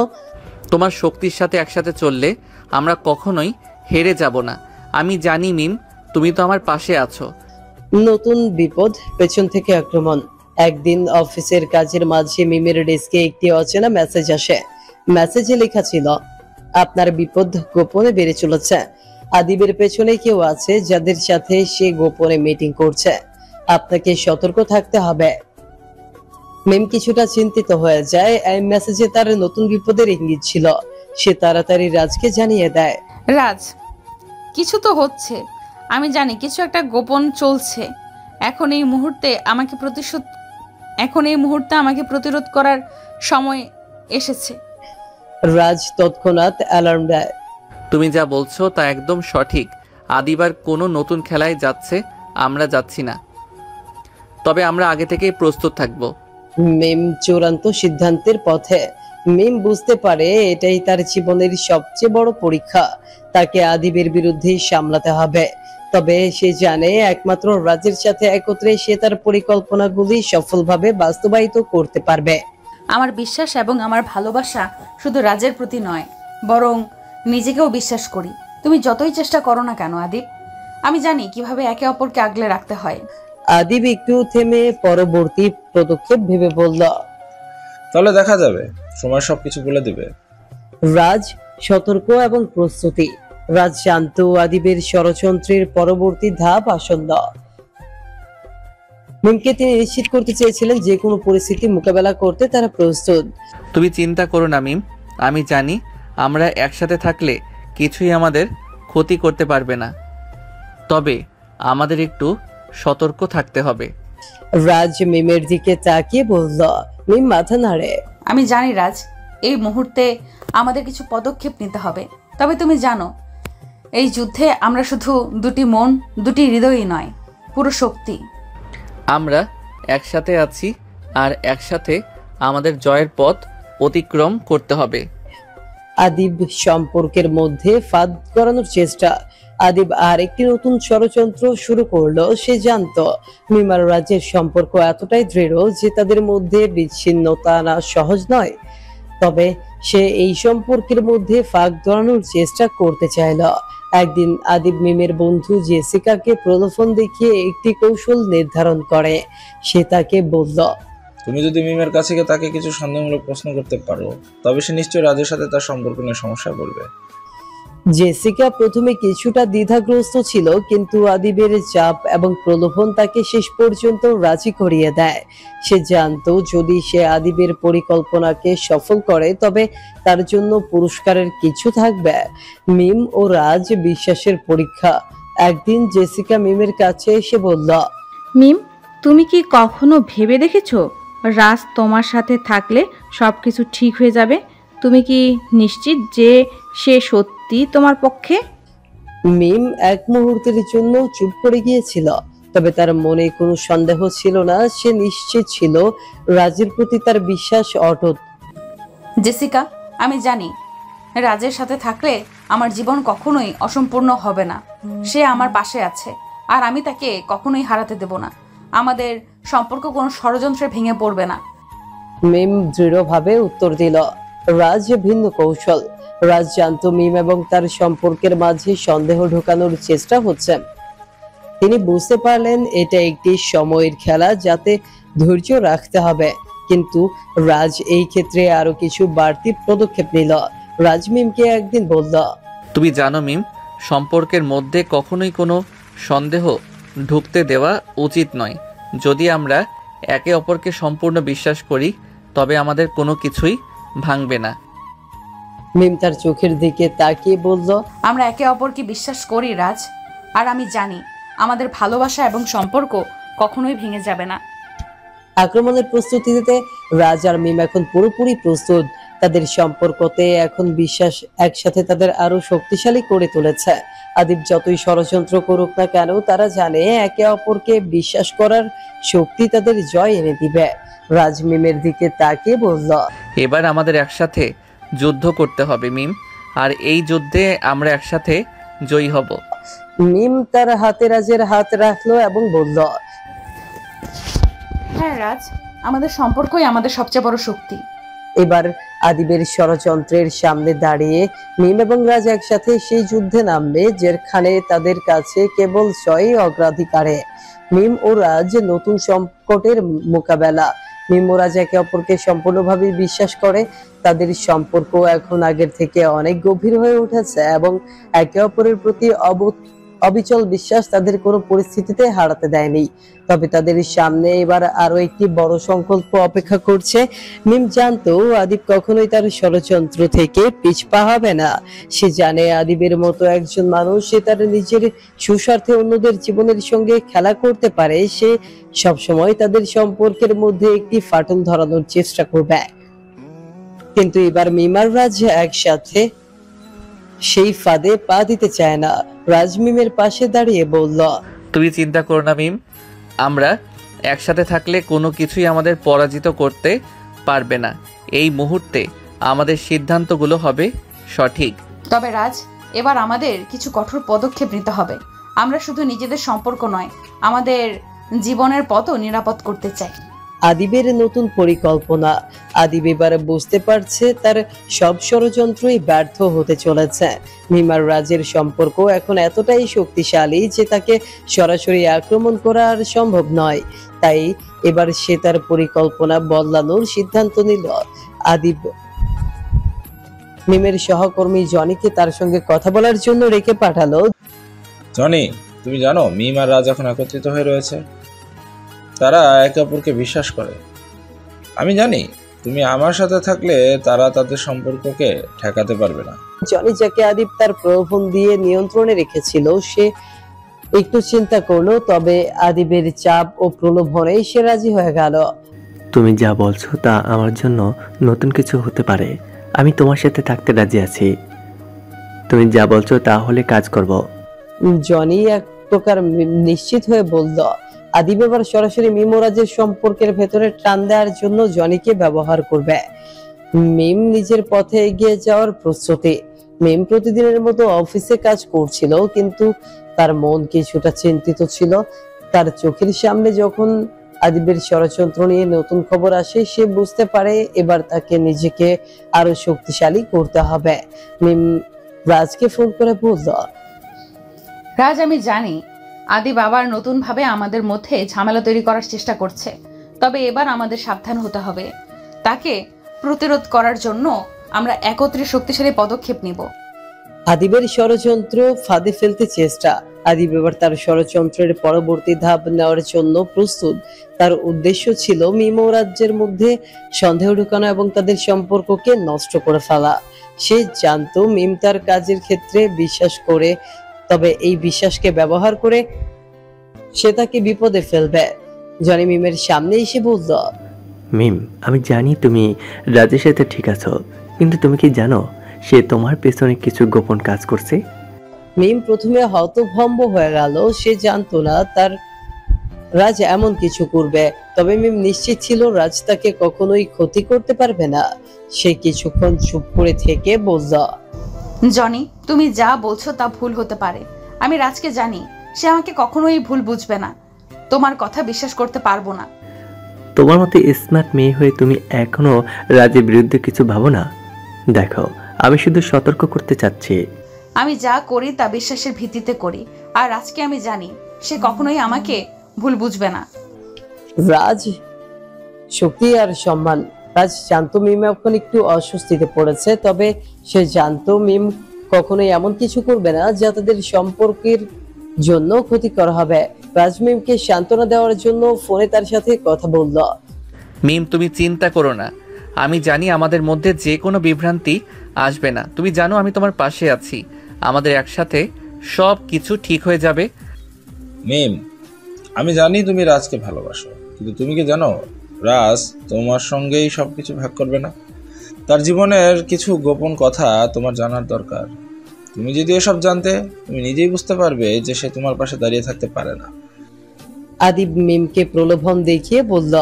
তোমার শক্তির সাথে একসাথে চললে আমরা কখনোই হেরে যাব না। আমি জানি মিম, তুমি তো আমার পাশে আছো। নতুন বিপদ, পেছন থেকে আক্রমণ। একদিন অফিসের কাজের মাঝে মিমের ডেস্কে একটি অচেনা মেসেজ আসে। মেসেজে লেখা ছিল, আপনার বিপদ গোপনে বেড়ে চলেছে। আদিবের পেছনে কেউ আছে যাদের সাথে সে গোপনে মিটিং করছে। আপনাকে সতর্ক থাকতে হবে। মিম কিছুটা চিন্তিত হয়ে যায়। এই মেসেজে তার নতুন বিপদের ইঙ্গিত ছিল। সে তাড়াতাড়ি রাজকে জানিয়ে দেয়। রাজ, কিছু তো হচ্ছে। আমি জানি কিছু একটা গোপন চলছে। এখন এই মুহূর্তে আমাকে প্রতিরোধ করার সময় এসেছে। রাজ তৎক্ষণাৎ অ্যালার্ম দেয়। তুমি যা বলছো তা একদম সঠিক। আদিবার কোনো নতুন খেলায় যাচ্ছে, আমরা যাচ্ছি না। তবে আমরা আগে থেকেই প্রস্তুত থাকব। মিম চূড়ান্ত সিদ্ধান্তের পথে। মিম বুঝতে পারে এটাই তার জীবনের সবচেয়ে বড় পরীক্ষা। তাকে আদিবের বিরুদ্ধে সামলাতে হবে। তবে সে জানে একমাত্র রাজের সাথে একত্রে সে তার পরিকল্পনাগুলি সফলভাবে বাস্তবায়িত করতে পারবে। আমার বিশ্বাস এবং আমার ভালোবাসা শুধু রাজের প্রতি নয়, বরং নিজেকেও বিশ্বাস করি। তুমি যতই চেষ্টা করো না কেন আদিব, আমি জানি কিভাবে একে অপরকে আগলে রাখতে হয়। আদিব একটু থেমে পরবর্তী পদক্ষেপ ভেবে বলল, তাহলে দেখা যাবে, সময় সবকিছু বলে দিবে। রাজ সতর্ক এবং প্রস্তুতি। রাজ জানত আদিবের ষড়যন্ত্রের পরবর্তী ধাপ আসন্ন। মিমকে তিনি নিশ্চিত করতে চেয়েছিলেন যে কোনো পরিস্থিতি মোকাবেলা করতে তারা প্রস্তুত। তুমি চিন্তা করো না মিম, আমি জানি আমরা একসাথে থাকলে কিছুই আমাদের ক্ষতি করতে পারবে না। তবে আমাদের একটু সতর্ক থাকতে হবে। রাজ মিমের দিকে তাকিয়ে বলল। মিম মাথা নাড়ে। আমি জানি রাজ, এই মুহূর্তে আমাদের কিছু পদক্ষেপ নিতে হবে। তবে তুমি জানো, এই যুদ্ধে আমরা শুধু দুটি মন, দুটি হৃদয়ই নয়, পুরো শক্তি। আমরা একসাথে আছি আর একসাথে আমাদের জয়ের পথ অতিক্রম করতে হবে। আদিব সম্পর্কের মধ্যে ফাঁদ করানোর চেষ্টা। আদিব আর একটি নতুন ষড়যন্ত্র শুরু করলো। সে জানতো মিম আর রাজের সম্পর্ক এতটাই দৃঢ় যে তাদের মধ্যে বিচ্ছিন্নতা আনা সহজ নয়। তবে সে এই সম্পর্কের মধ্যে ফাঁক ধরানোর চেষ্টা করতে চাইল। একদিন আদিব মিমের বন্ধু জেসিকাকে প্রলোভন দেখিয়ে একটি কৌশল নির্ধারণ করে। সে তাকে বলল, তুমি যদি মিমের কাছে গিয়ে তাকে কিছু সন্দেহমূলক প্রশ্ন করতে পারো, তবে সে নিশ্চয়ই রাজের সাথে তার সম্পর্ক নিয়ে সমস্যা বলবে। জেসিকা প্রথমে কিছুটা দ্বিধাগ্রস্ত ছিল, কিন্তু আদিবের চাপ এবং প্রলোভন তাকে শেষ পর্যন্ত রাজি করিয়ে দেয়। সে জানতো যদি সে আদিবের পরিকল্পনাকে সফল করে তবে তার জন্য পুরস্কারের কিছু থাকবে। মিম ও রাজ বিশ্বাসের পরীক্ষা। একদিন জেসিকা মিমের কাছে এসে বলল, মিম, তুমি কি কখনো ভেবে দেখেছো রাজ তোমার সাথে থাকলে সব কিছু ঠিক হয়ে যাবে? তুমি কি নিশ্চিত যে সে সত্যি তোমার পক্ষে? মিম এক মুহূর্তের জন্য চুপ করে গিয়েছিল। তবে তার মনে কোনো সন্দেহ ছিল না। সে নিশ্চিত ছিল রাজের প্রতি তার বিশ্বাস অটুট। জেসিকা, আমি জানি রাজের সাথে থাকলে আমার জীবন কখনোই অসম্পূর্ণ হবে না। সে আমার পাশে আছে আর আমি তাকে কখনোই হারাতে দেব না। আমাদের সম্পর্ক কোনো ষড়যন্ত্রে ভেঙে পড়বে না। মিম দৃঢ়ভাবে উত্তর দিল। রাজ ভিন্ন কৌশল। রাজ জানত মিম এবং তার সম্পর্কের মাঝে সন্দেহ ঢোকানোর চেষ্টা হচ্ছে। তিনি বুঝতে পারলেন এটা একটি সময়ের খেলা, যাতে ধৈর্য রাখতে হবে। কিন্তু রাজ এই ক্ষেত্রে আরো কিছু বাড়তি পদক্ষেপ নিল। রাজ মিমকে একদিন বলল, তুমি জানো মিম, সম্পর্কের মধ্যে কখনোই কোনো সন্দেহ ঢুকতে দেওয়া উচিত নয়। যদি আমরা একে অপরকে সম্পূর্ণ বিশ্বাস করি তবে আমাদের কোনো কিছুই ভাঙবে না। মিম তার চোখের দিকে তাকিয়ে বলল, আমরা একে অপরকে বিশ্বাস করি রাজ, আর আমি জানি আমাদের ভালোবাসা এবং সম্পর্ক কখনোই ভেঙে যাবে না। আক্রমণের প্রস্তুতি নিতে রাজ আর মিম এখন পুরোপুরি প্রস্তুত। তাদের সম্পর্কতে এখন বিশ্বাস একসাথে তাদের আরো শক্তিশালী করে তুলেছে। আদিব যতই ষড়যন্ত্র করুক না কেন, তারা জানে একে অপরকে বিশ্বাস করার শক্তি তাদের জয় এনে দিবে। রাজ মিমের দিকে তাকিয়ে বলল, এবার আমাদের একসাথে যুদ্ধ করতে হবে মিম, আর এই যুদ্ধে আমরা একসাথে জয়ী হব। মিম তার হাতে রাজের হাত রাখলো এবং বলল, হ্যাঁ রাজ, আমাদের সম্পর্কই আমাদের সবচেয়ে বড় শক্তি। এবার আদিবের ষড়যন্ত্রের সামনে দাঁড়িয়ে মিম এবং রাজ একসাথে সেই যুদ্ধে নামবে যেখানে তাদের কাছে কেবল জয় অগ্রাধিকারে। মিম ও রাজ নতুন সংকটের মোকাবেলা। মিম ও রাজ একে অপরকে সম্পূর্ণভাবে বিশ্বাস করে। তাদের সম্পর্ক এখন আগের থেকে অনেক গভীর হয়ে উঠেছে এবং একে অপরের প্রতি অবিচল বিশ্বাস তাদের কোনো পরিস্থিতিতে হারাতে দেয়নি। তবে তাদের সামনে এবার আরো একটি বড় সংকল্প অপেক্ষা করছে। মিম জানতো আদিব কখনোই তার ষড়যন্ত্র থেকে পিছপা হবে না। সে জানে আদিবের মতো একজন মানুষ, সে তার নিজের সুস্বার্থে অন্যদের জীবনের সঙ্গে খেলা করতে পারে। সে সবসময় তাদের সম্পর্কের মধ্যে একটি ফাটল ধরানোর চেষ্টা করবে। কিন্তু এবার মিম আর রাজ একসাথে সেই ফাঁদে পা দিতে চায় না। রাজ মিমের পাশে দাঁড়িয়ে বলল, তুমি চিন্তা করো না মিম, আমরা একসাথে থাকলে কোনো কিছুই আমাদের পরাজিত করতে পারবে না। এই মুহূর্তে আমাদের সিদ্ধান্তগুলো হবে সঠিক। তবে রাজ, এবার আমাদের কিছু কঠোর পদক্ষেপ নিতে হবে। আমরা শুধু নিজেদের সম্পর্ক নয়, আমাদের জীবনের পথও নিরাপদ করতে চাই। আদিবের নতুন পরিকল্পনা। আদিব এবার বুঝতে পারছে তার সব ষড়যন্ত্রই ব্যর্থ হতে চলেছে। মিম আর রাজের সম্পর্ক এখন এতটাই শক্তিশালী যে তাকে সরাসরি আক্রমণ করা আর সম্ভব নয়। তাই এবার সে তার পরিকল্পনা বদলানোর সিদ্ধান্ত নিল। আদিব মিমের সহকর্মী জনিকে তার সঙ্গে কথা বলার জন্য রেখে পাঠালো। জনি, তুমি জানো মিম আর রাজ এখন একত্রিত হয়ে রয়েছে। তারা একে অপরকে বিশ্বাস করে। আমি জানি তুমি আমার সাথে থাকলে তারা তাদের সম্পর্ককে ঠেকাতে পারবে না। জনি, যাকে আদিব তার প্রলোভন দিয়ে নিয়ন্ত্রণে রেখেছিল, সে একটু চিন্তা করলো। তবে আদিবের চাপ ও প্রলোভনে সে রাজি হয়ে গেল। তুমি যা বলছো তা আমার জন্য নতুন কিছু হতে পারে। আমি তোমার সাথে থাকতে রাজি আছি। তুমি যা বলছো তাহলে কাজ করব। জনি এক প্রকার নিশ্চিত হয়ে বলল। আদিব এবার সরাসরি মিম ও রাজের সম্পর্কের ভেতরে টান দেওয়ার জন্য জনিকে ব্যবহার করবে। মিম নিজের পথে এগিয়ে যাওয়ার প্রস্তুতি। মিম প্রতিদিনের মতো অফিসে কাজ করছিল, কিন্তু তার মন কিছুটা চিন্তিত ছিল। তার চোখের সামনে যখন আদিবের ষড়যন্ত্র নিয়ে নতুন খবর আসে, সে বুঝতে পারে এবার তাকে নিজেকে আরো শক্তিশালী করতে হবে। মিম রাজকে ফোন করে বলল, রাজ, আমি জানি আদিব আবার নতুন ভাবে আমাদের মধ্যে ঝামেলা তৈরি করার চেষ্টা করছে। তবে এবার আমাদের সাবধান হতে হবে। তাকে প্রতিরোধ করার জন্য আমরা একত্রে শক্তিশালী পদক্ষেপ নিব। আদিবের ষড়যন্ত্র ফাঁদে ফেলতে চেষ্টা। আদিব এবার তার ষড়যন্ত্রের পরবর্তী ধাপ নেওয়ার জন্য প্রস্তুত। তার উদ্দেশ্য ছিল মিম ও রাজ্যের মধ্যে সন্দেহ ঢুকানো এবং তাদের সম্পর্ককে নষ্ট করে ফেলা। সে জানতো মিম তার কাজের ক্ষেত্রে বিশ্বাস করে, তবে এই বিশ্বাসকে ব্যবহার করে সে তাকে বিপদে ফেলবে। জনি মিমের সামনে এসে বলল, মিম, আমি জানি তুমি রাজের সাথে ঠিক আছো, কিন্তু তুমি কি জানো সে তোমার পেছনে কিছু গোপন কাজ করছে? মিম প্রথমে হতভম্ব হয়ে গেল। সে জানতো না তার রাজ এমন কিছু করবে, তবে মিম নিশ্চিত ছিল রাজ তাকে কখনোই ক্ষতি করতে পারবে না। সে কিছুক্ষণ চুপ করে থেকে বলল, জনি, তুমি যা বলছো তা ভুল হতে পারে। আমি রাজকে জানি, সে আমাকে কখনোই ভুল বুঝবে না। তোমার কথা বিশ্বাস করতে পারবো না। তোমার মতো স্মার্ট মেয়ে হয়ে তুমি এখনো রাজের বিরুদ্ধে কিছু ভাবো না? দেখো, আমি শুধু সতর্ক করতে চাচ্ছি। আমি যা করি তা বিশ্বাসের ভিত্তিতে করি, আর রাজকে আমি জানি সে কখনোই আমাকে ভুল বুঝবে না। রাজ শক্তি আর সম্মান। রাজ জানতো মিম এখন একটু অস্বস্তিতে পড়েছে, তবে সে জানতো মিম কখনোই এমন কিছু করবে না যা তাদের সম্পর্কের জন্য ক্ষতিকর হবে। রাজ মিমকে সান্ত্বনা দেওয়ার জন্য ফোনে তার সাথে কথা বলল। মিম, তুমি চিন্তা করো না। আমি জানি আমাদের মধ্যে যে কোনো বিভ্রান্তি আসবে না। তুমি জানো আমি তোমার পাশে আছি। আমাদের একসাথে সব কিছু ঠিক হয়ে যাবে। মিম, আমি জানি তুমি রাজকে ভালোবাসো, কিন্তু তুমি কি জানো রাজ তোমার সঙ্গেই সবকিছু ভাগ করবে না। তার জীবনের কিছু গোপন কথা তোমার জানার দরকার। তুমি যদি এসব জানতে, তুমি নিজেই বুঝতে পারবে যে সে তোমার পাশে দাঁড়িয়ে থাকতে পারে না। আদিব মিমকে প্রলোভন দেখিয়ে বলল।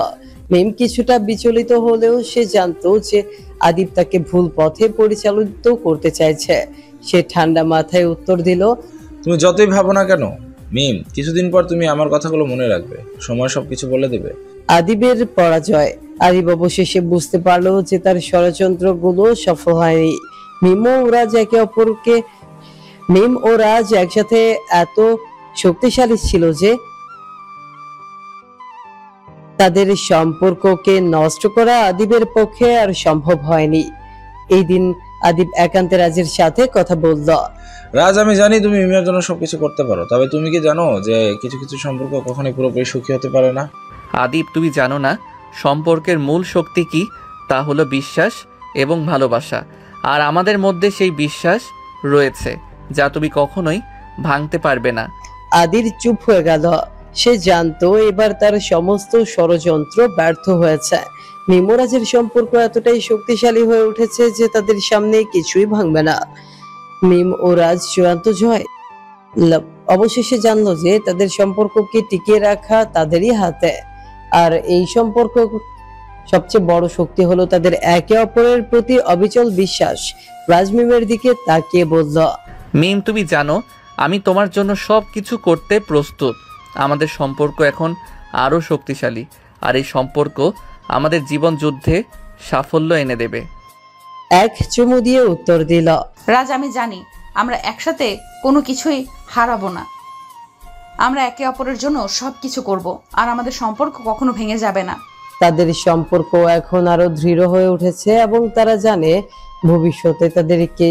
মিম কিছুটা বিচলিত হলেও সে জানতো যে আদিব তাকে ভুল পথে পরিচালিত করতে চাইছে। সে ঠান্ডা মাথায় উত্তর দিল, তুমি যতই ভাবো না কেন মিম, কিছুদিন পর তুমি আমার কথাগুলো মনে রাখবে। সময় সবকিছু বলে দেবে। আদিবের পরাজয়। আদিব অবশেষে বুঝতে পারলো যে তার ষড়যন্ত্রগুলো সফল হয়নি। মিম ও রাজ একসাথে এত শক্তিশালী ছিল যে তাদের সম্পর্ককে নষ্ট করা আদিবের পক্ষে আর সম্ভব হয়নি। এই দিন আদিব একান্তে রাজের সাথে কথা বলল। রাজ, আমি জানি তুমি মিমের জন্য সবকিছু করতে পারো, তবে তুমি কি জানো যে কিছু কিছু সম্পর্ক কখনোই পুরোপুরি সুখী হতে পারে না? আদিব, তুমি জানো না সম্পর্কের মূল শক্তি কি? তা হলো বিশ্বাস এবং ভালোবাসা। আর আমাদের মধ্যে সেই বিশ্বাস রয়েছে, যা তুমি কখনোই ভাঙতে পারবে না। আদির চুপ হয়ে গেল। সে জানতো এবার তার সমস্ত ষড়যন্ত্র ব্যর্থ হয়েছে। মিমরাজের সম্পর্ক এতটাই শক্তিশালী হয়ে উঠেছে যে তাদের সামনে কিছুই ভাঙবে না। মিম ও রাজ চূড়ান্ত জয়। অবশেষে জানলো যে তাদের সম্পর্ককে টিকিয়ে রাখা তাদেরই হাতে। আর এই সম্পর্ক সবচেয়ে বড় শক্তি হলো তাদের একে অপরের প্রতি অবিচল বিশ্বাস। রাজ মিমের দিকে তাকিয়ে বলল, মিম, তুমি জানো আমি তোমার জন্য সব কিছু করতে প্রস্তুত। আমাদের সম্পর্ক এখন আরও শক্তিশালী, আর এই সম্পর্ক আমাদের জীবন যুদ্ধে সাফল্য এনে দেবে। এক চুমু দিয়ে উত্তর দিল। রাজ, আমি জানি আমরা একসাথে কোনো কিছুই হারাবো না। আমরা একে অপরের জন্য সব কিছু করব, আর আমাদের সম্পর্ক কখনো ভেঙে যাবে না। তাদের সম্পর্ক এখন আরো দৃঢ় হয়ে উঠেছে এবং তারা জানে ভবিষ্যতে তাদেরকে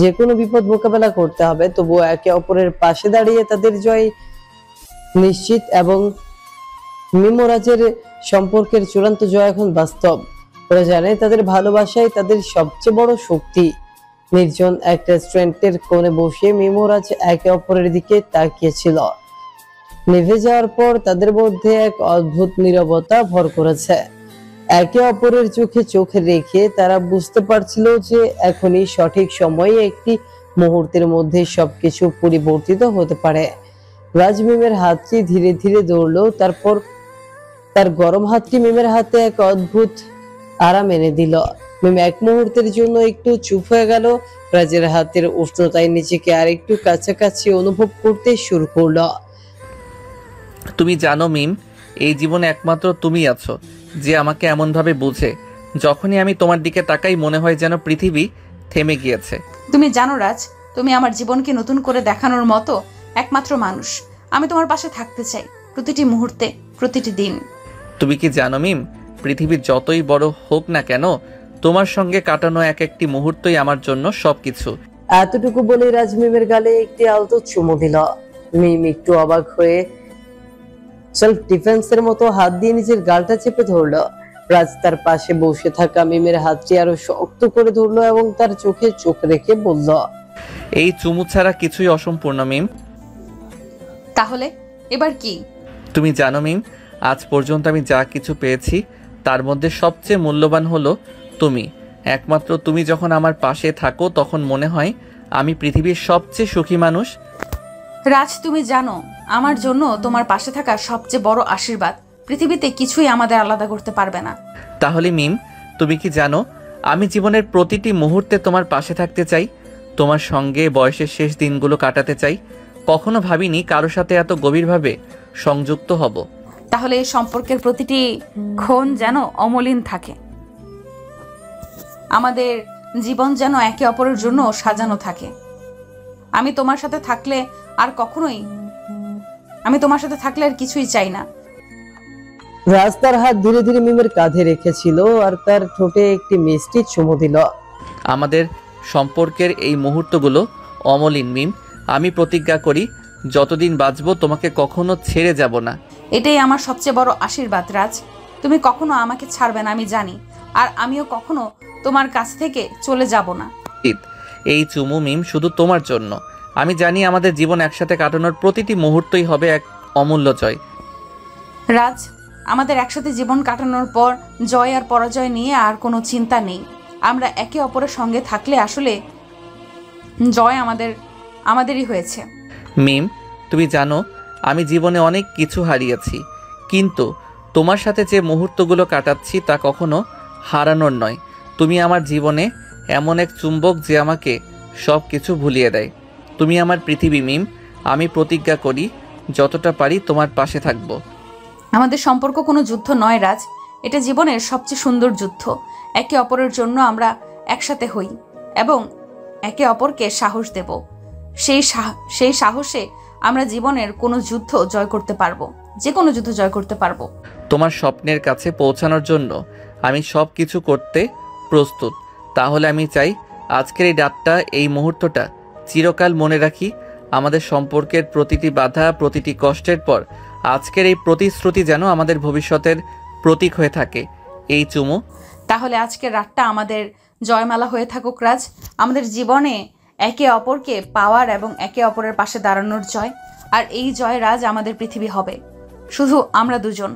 যে কোনো বিপদ মোকাবেলা করতে হবে, তবুও একে অপরের পাশে দাঁড়িয়ে তাদের জয় নিশ্চিত। এবং মিমরাজের সম্পর্কের চূড়ান্ত জয় এখন বাস্তব। ওরা জানে তাদের ভালোবাসাই তাদের সবচেয়ে বড় শক্তি। নির্জন এক রেস্টুরেন্টের কোণে বসে মিমরাজ একে অপরের দিকে তাকিয়েছিল। নিভে যাওয়ার পর তাদের মধ্যে এক অদ্ভুত নীরবতা ভর করেছে। একে অপরের চোখে চোখ রেখে তারা বুঝতে পারছিল যে এখনই সঠিক সময়ে একটি মুহূর্তের মধ্যে সবকিছু পরিবর্তিত হতে পারে। রাজ মিমের হাতটি ধীরে ধীরে দৌড়লো, তারপর তার গরম হাতটি মিমের হাতে এক অদ্ভুত আরাম এনে দিল। মিম এক মুহূর্তের জন্য একটু চুপ হয়ে গেল। রাজের হাতের উষ্ণতায় নিজেকে আর একটু কাছাকাছি অনুভব করতে শুরু করলো। তুমি জানো মিম, এই জীবনে একমাত্র তুমি আছো যে আমাকে এমনভাবে বুঝে। যখনই আমি তোমার দিকে তাকাই মনে হয় যেন পৃথিবী থেমে গিয়েছে। তুমি জানো রাজ, তুমি আমার জীবনকে নতুন করে দেখানোর মতো একমাত্র মানুষ। আমি তোমার পাশে থাকতে চাই, প্রতিটি মুহূর্তে, প্রতিটি দিন। তুমি কি জানো মিম, পৃথিবীর যতই বড় হোক না কেন, তোমার সঙ্গে কাটানো এক একটি মুহূর্তই আমার জন্য সবকিছু। এতটুকু বলে রাজ মিমের গালে একটি আলতো চুমু দিল। মিম একটু অবাক হয়ে সেলফ ডিফেন্সের মতো হাত দিয়ে নিজের গালটা চেপে ধরলো। রাজ তার পাশে বসে থাকা মিমের হাতটি আরো শক্ত করে ধরলো এবং তার চোখে চোখ রেখে বলল, এই চুমু ছাড়া কিছুই অসম্পূর্ণ মিম। তাহলে এবার কি? তুমি জানো মিম, আজ পর্যন্ত আমি যা কিছু পেয়েছি তার মধ্যে সবচেয়ে মূল্যবান হলো তুমি। একমাত্র তুমি যখন আমার পাশে থাকো তখন মনে হয় আমি পৃথিবীর সবচেয়ে সুখী মানুষ। রাজ, তুমি জানো আমার জন্য তোমার পাশে থাকা সবচেয়ে বড় আশীর্বাদ। পৃথিবীতে কিছুই আমাদের আলাদা করতে পারবে না। তাহলে মিম, তুমি কি জানো আমি জীবনের প্রতিটি মুহূর্তে তোমার পাশে থাকতে চাই, তোমার সঙ্গে বয়সের শেষ দিনগুলো কাটাতে চাই। কখনো ভাবিনি কারো সাথে এত গভীরভাবে সংযুক্ত হব। তাহলে এই সম্পর্কের প্রতিটি ক্ষণ যেন অমলিন থাকে। আমাদের জীবন যেন একে অপরের জন্য সাজানো থাকে। আমি তোমার সাথে থাকলে আর কিছুই চাই না। রাজ তার হাত ধীরে ধীরে মিমের কাঁধে রেখেছিল আর তার ঠোঁটে একটি মিষ্টি চুমু দিল। আমাদের সম্পর্কের এই মুহূর্তগুলো অমলিন মিম। আমি প্রতিজ্ঞা করি যতদিন বাঁচবো তোমাকে কখনো ছেড়ে যাব না। এটাই আমার সবচেয়ে বড় আশীর্বাদ রাজ। তুমি কখনো আমাকে ছাড়বে না আমি জানি, আর আমিও কখনো তোমার কাছ থেকে চলে যাব না। এই চুমু মিম শুধু তোমার জন্য। আমি জানি আমাদের জীবন একসাথে কাটানোর প্রতিটি মুহূর্তই হবে এক অমূল্য জয়। রাজ, আমাদের একসাথে জীবন কাটানোর পর জয় আর পরাজয় নিয়ে আর কোনো চিন্তা নেই। আমরা একে অপরের সঙ্গে থাকলে আসলে জয় আমাদেরই হয়েছে। মিম, তুমি জানো আমি জীবনে অনেক কিছু হারিয়েছি, কিন্তু তোমার সাথে যে মুহূর্তগুলো কাটাচ্ছি তা কখনো হারানোর নয়। তুমি আমার জীবনে এমন এক চুম্বক যে আমাকে সব কিছু ভুলিয়ে দেয়। তুমি আমার পৃথিবী মিম। আমি প্রতিজ্ঞা করি যতটা পারি তোমার পাশে থাকবো। আমাদের সম্পর্ক কোনো যুদ্ধ নয় রাজ, এটা জীবনের সবচেয়ে সুন্দর যুদ্ধ। একে অপরের জন্য আমরা একসাথে হই এবং একে অপরকে সাহস দেব। সেই সাহসে আমরা জীবনের কোনো যুদ্ধ জয় করতে পারবো, যে কোনো যুদ্ধ জয় করতে পারবো। তোমার স্বপ্নের কাছে পৌঁছানোর জন্য আমি সব কিছু করতে প্রস্তুত। তাহলে আমি চাই আজকের এই রাতটা, এই মুহূর্তটা চিরকাল মনে রাখি। আমাদের সম্পর্কের প্রতিটি বাধা, প্রতিটি কষ্টের পর আজকের এই প্রতিশ্রুতি যেন আমাদের ভবিষ্যতের প্রতীক হয়ে থাকে। এই চুমু। তাহলে আজকের রাতটা আমাদের জয়মালা হয়ে থাকুক রাজ, আমাদের জীবনে একে অপরকে পাওয়ার এবং একে অপরের পাশে দাঁড়ানোর জয়। আর এই জয় রাজ আমাদের পৃথিবী হবে, শুধু আমরা দুজন।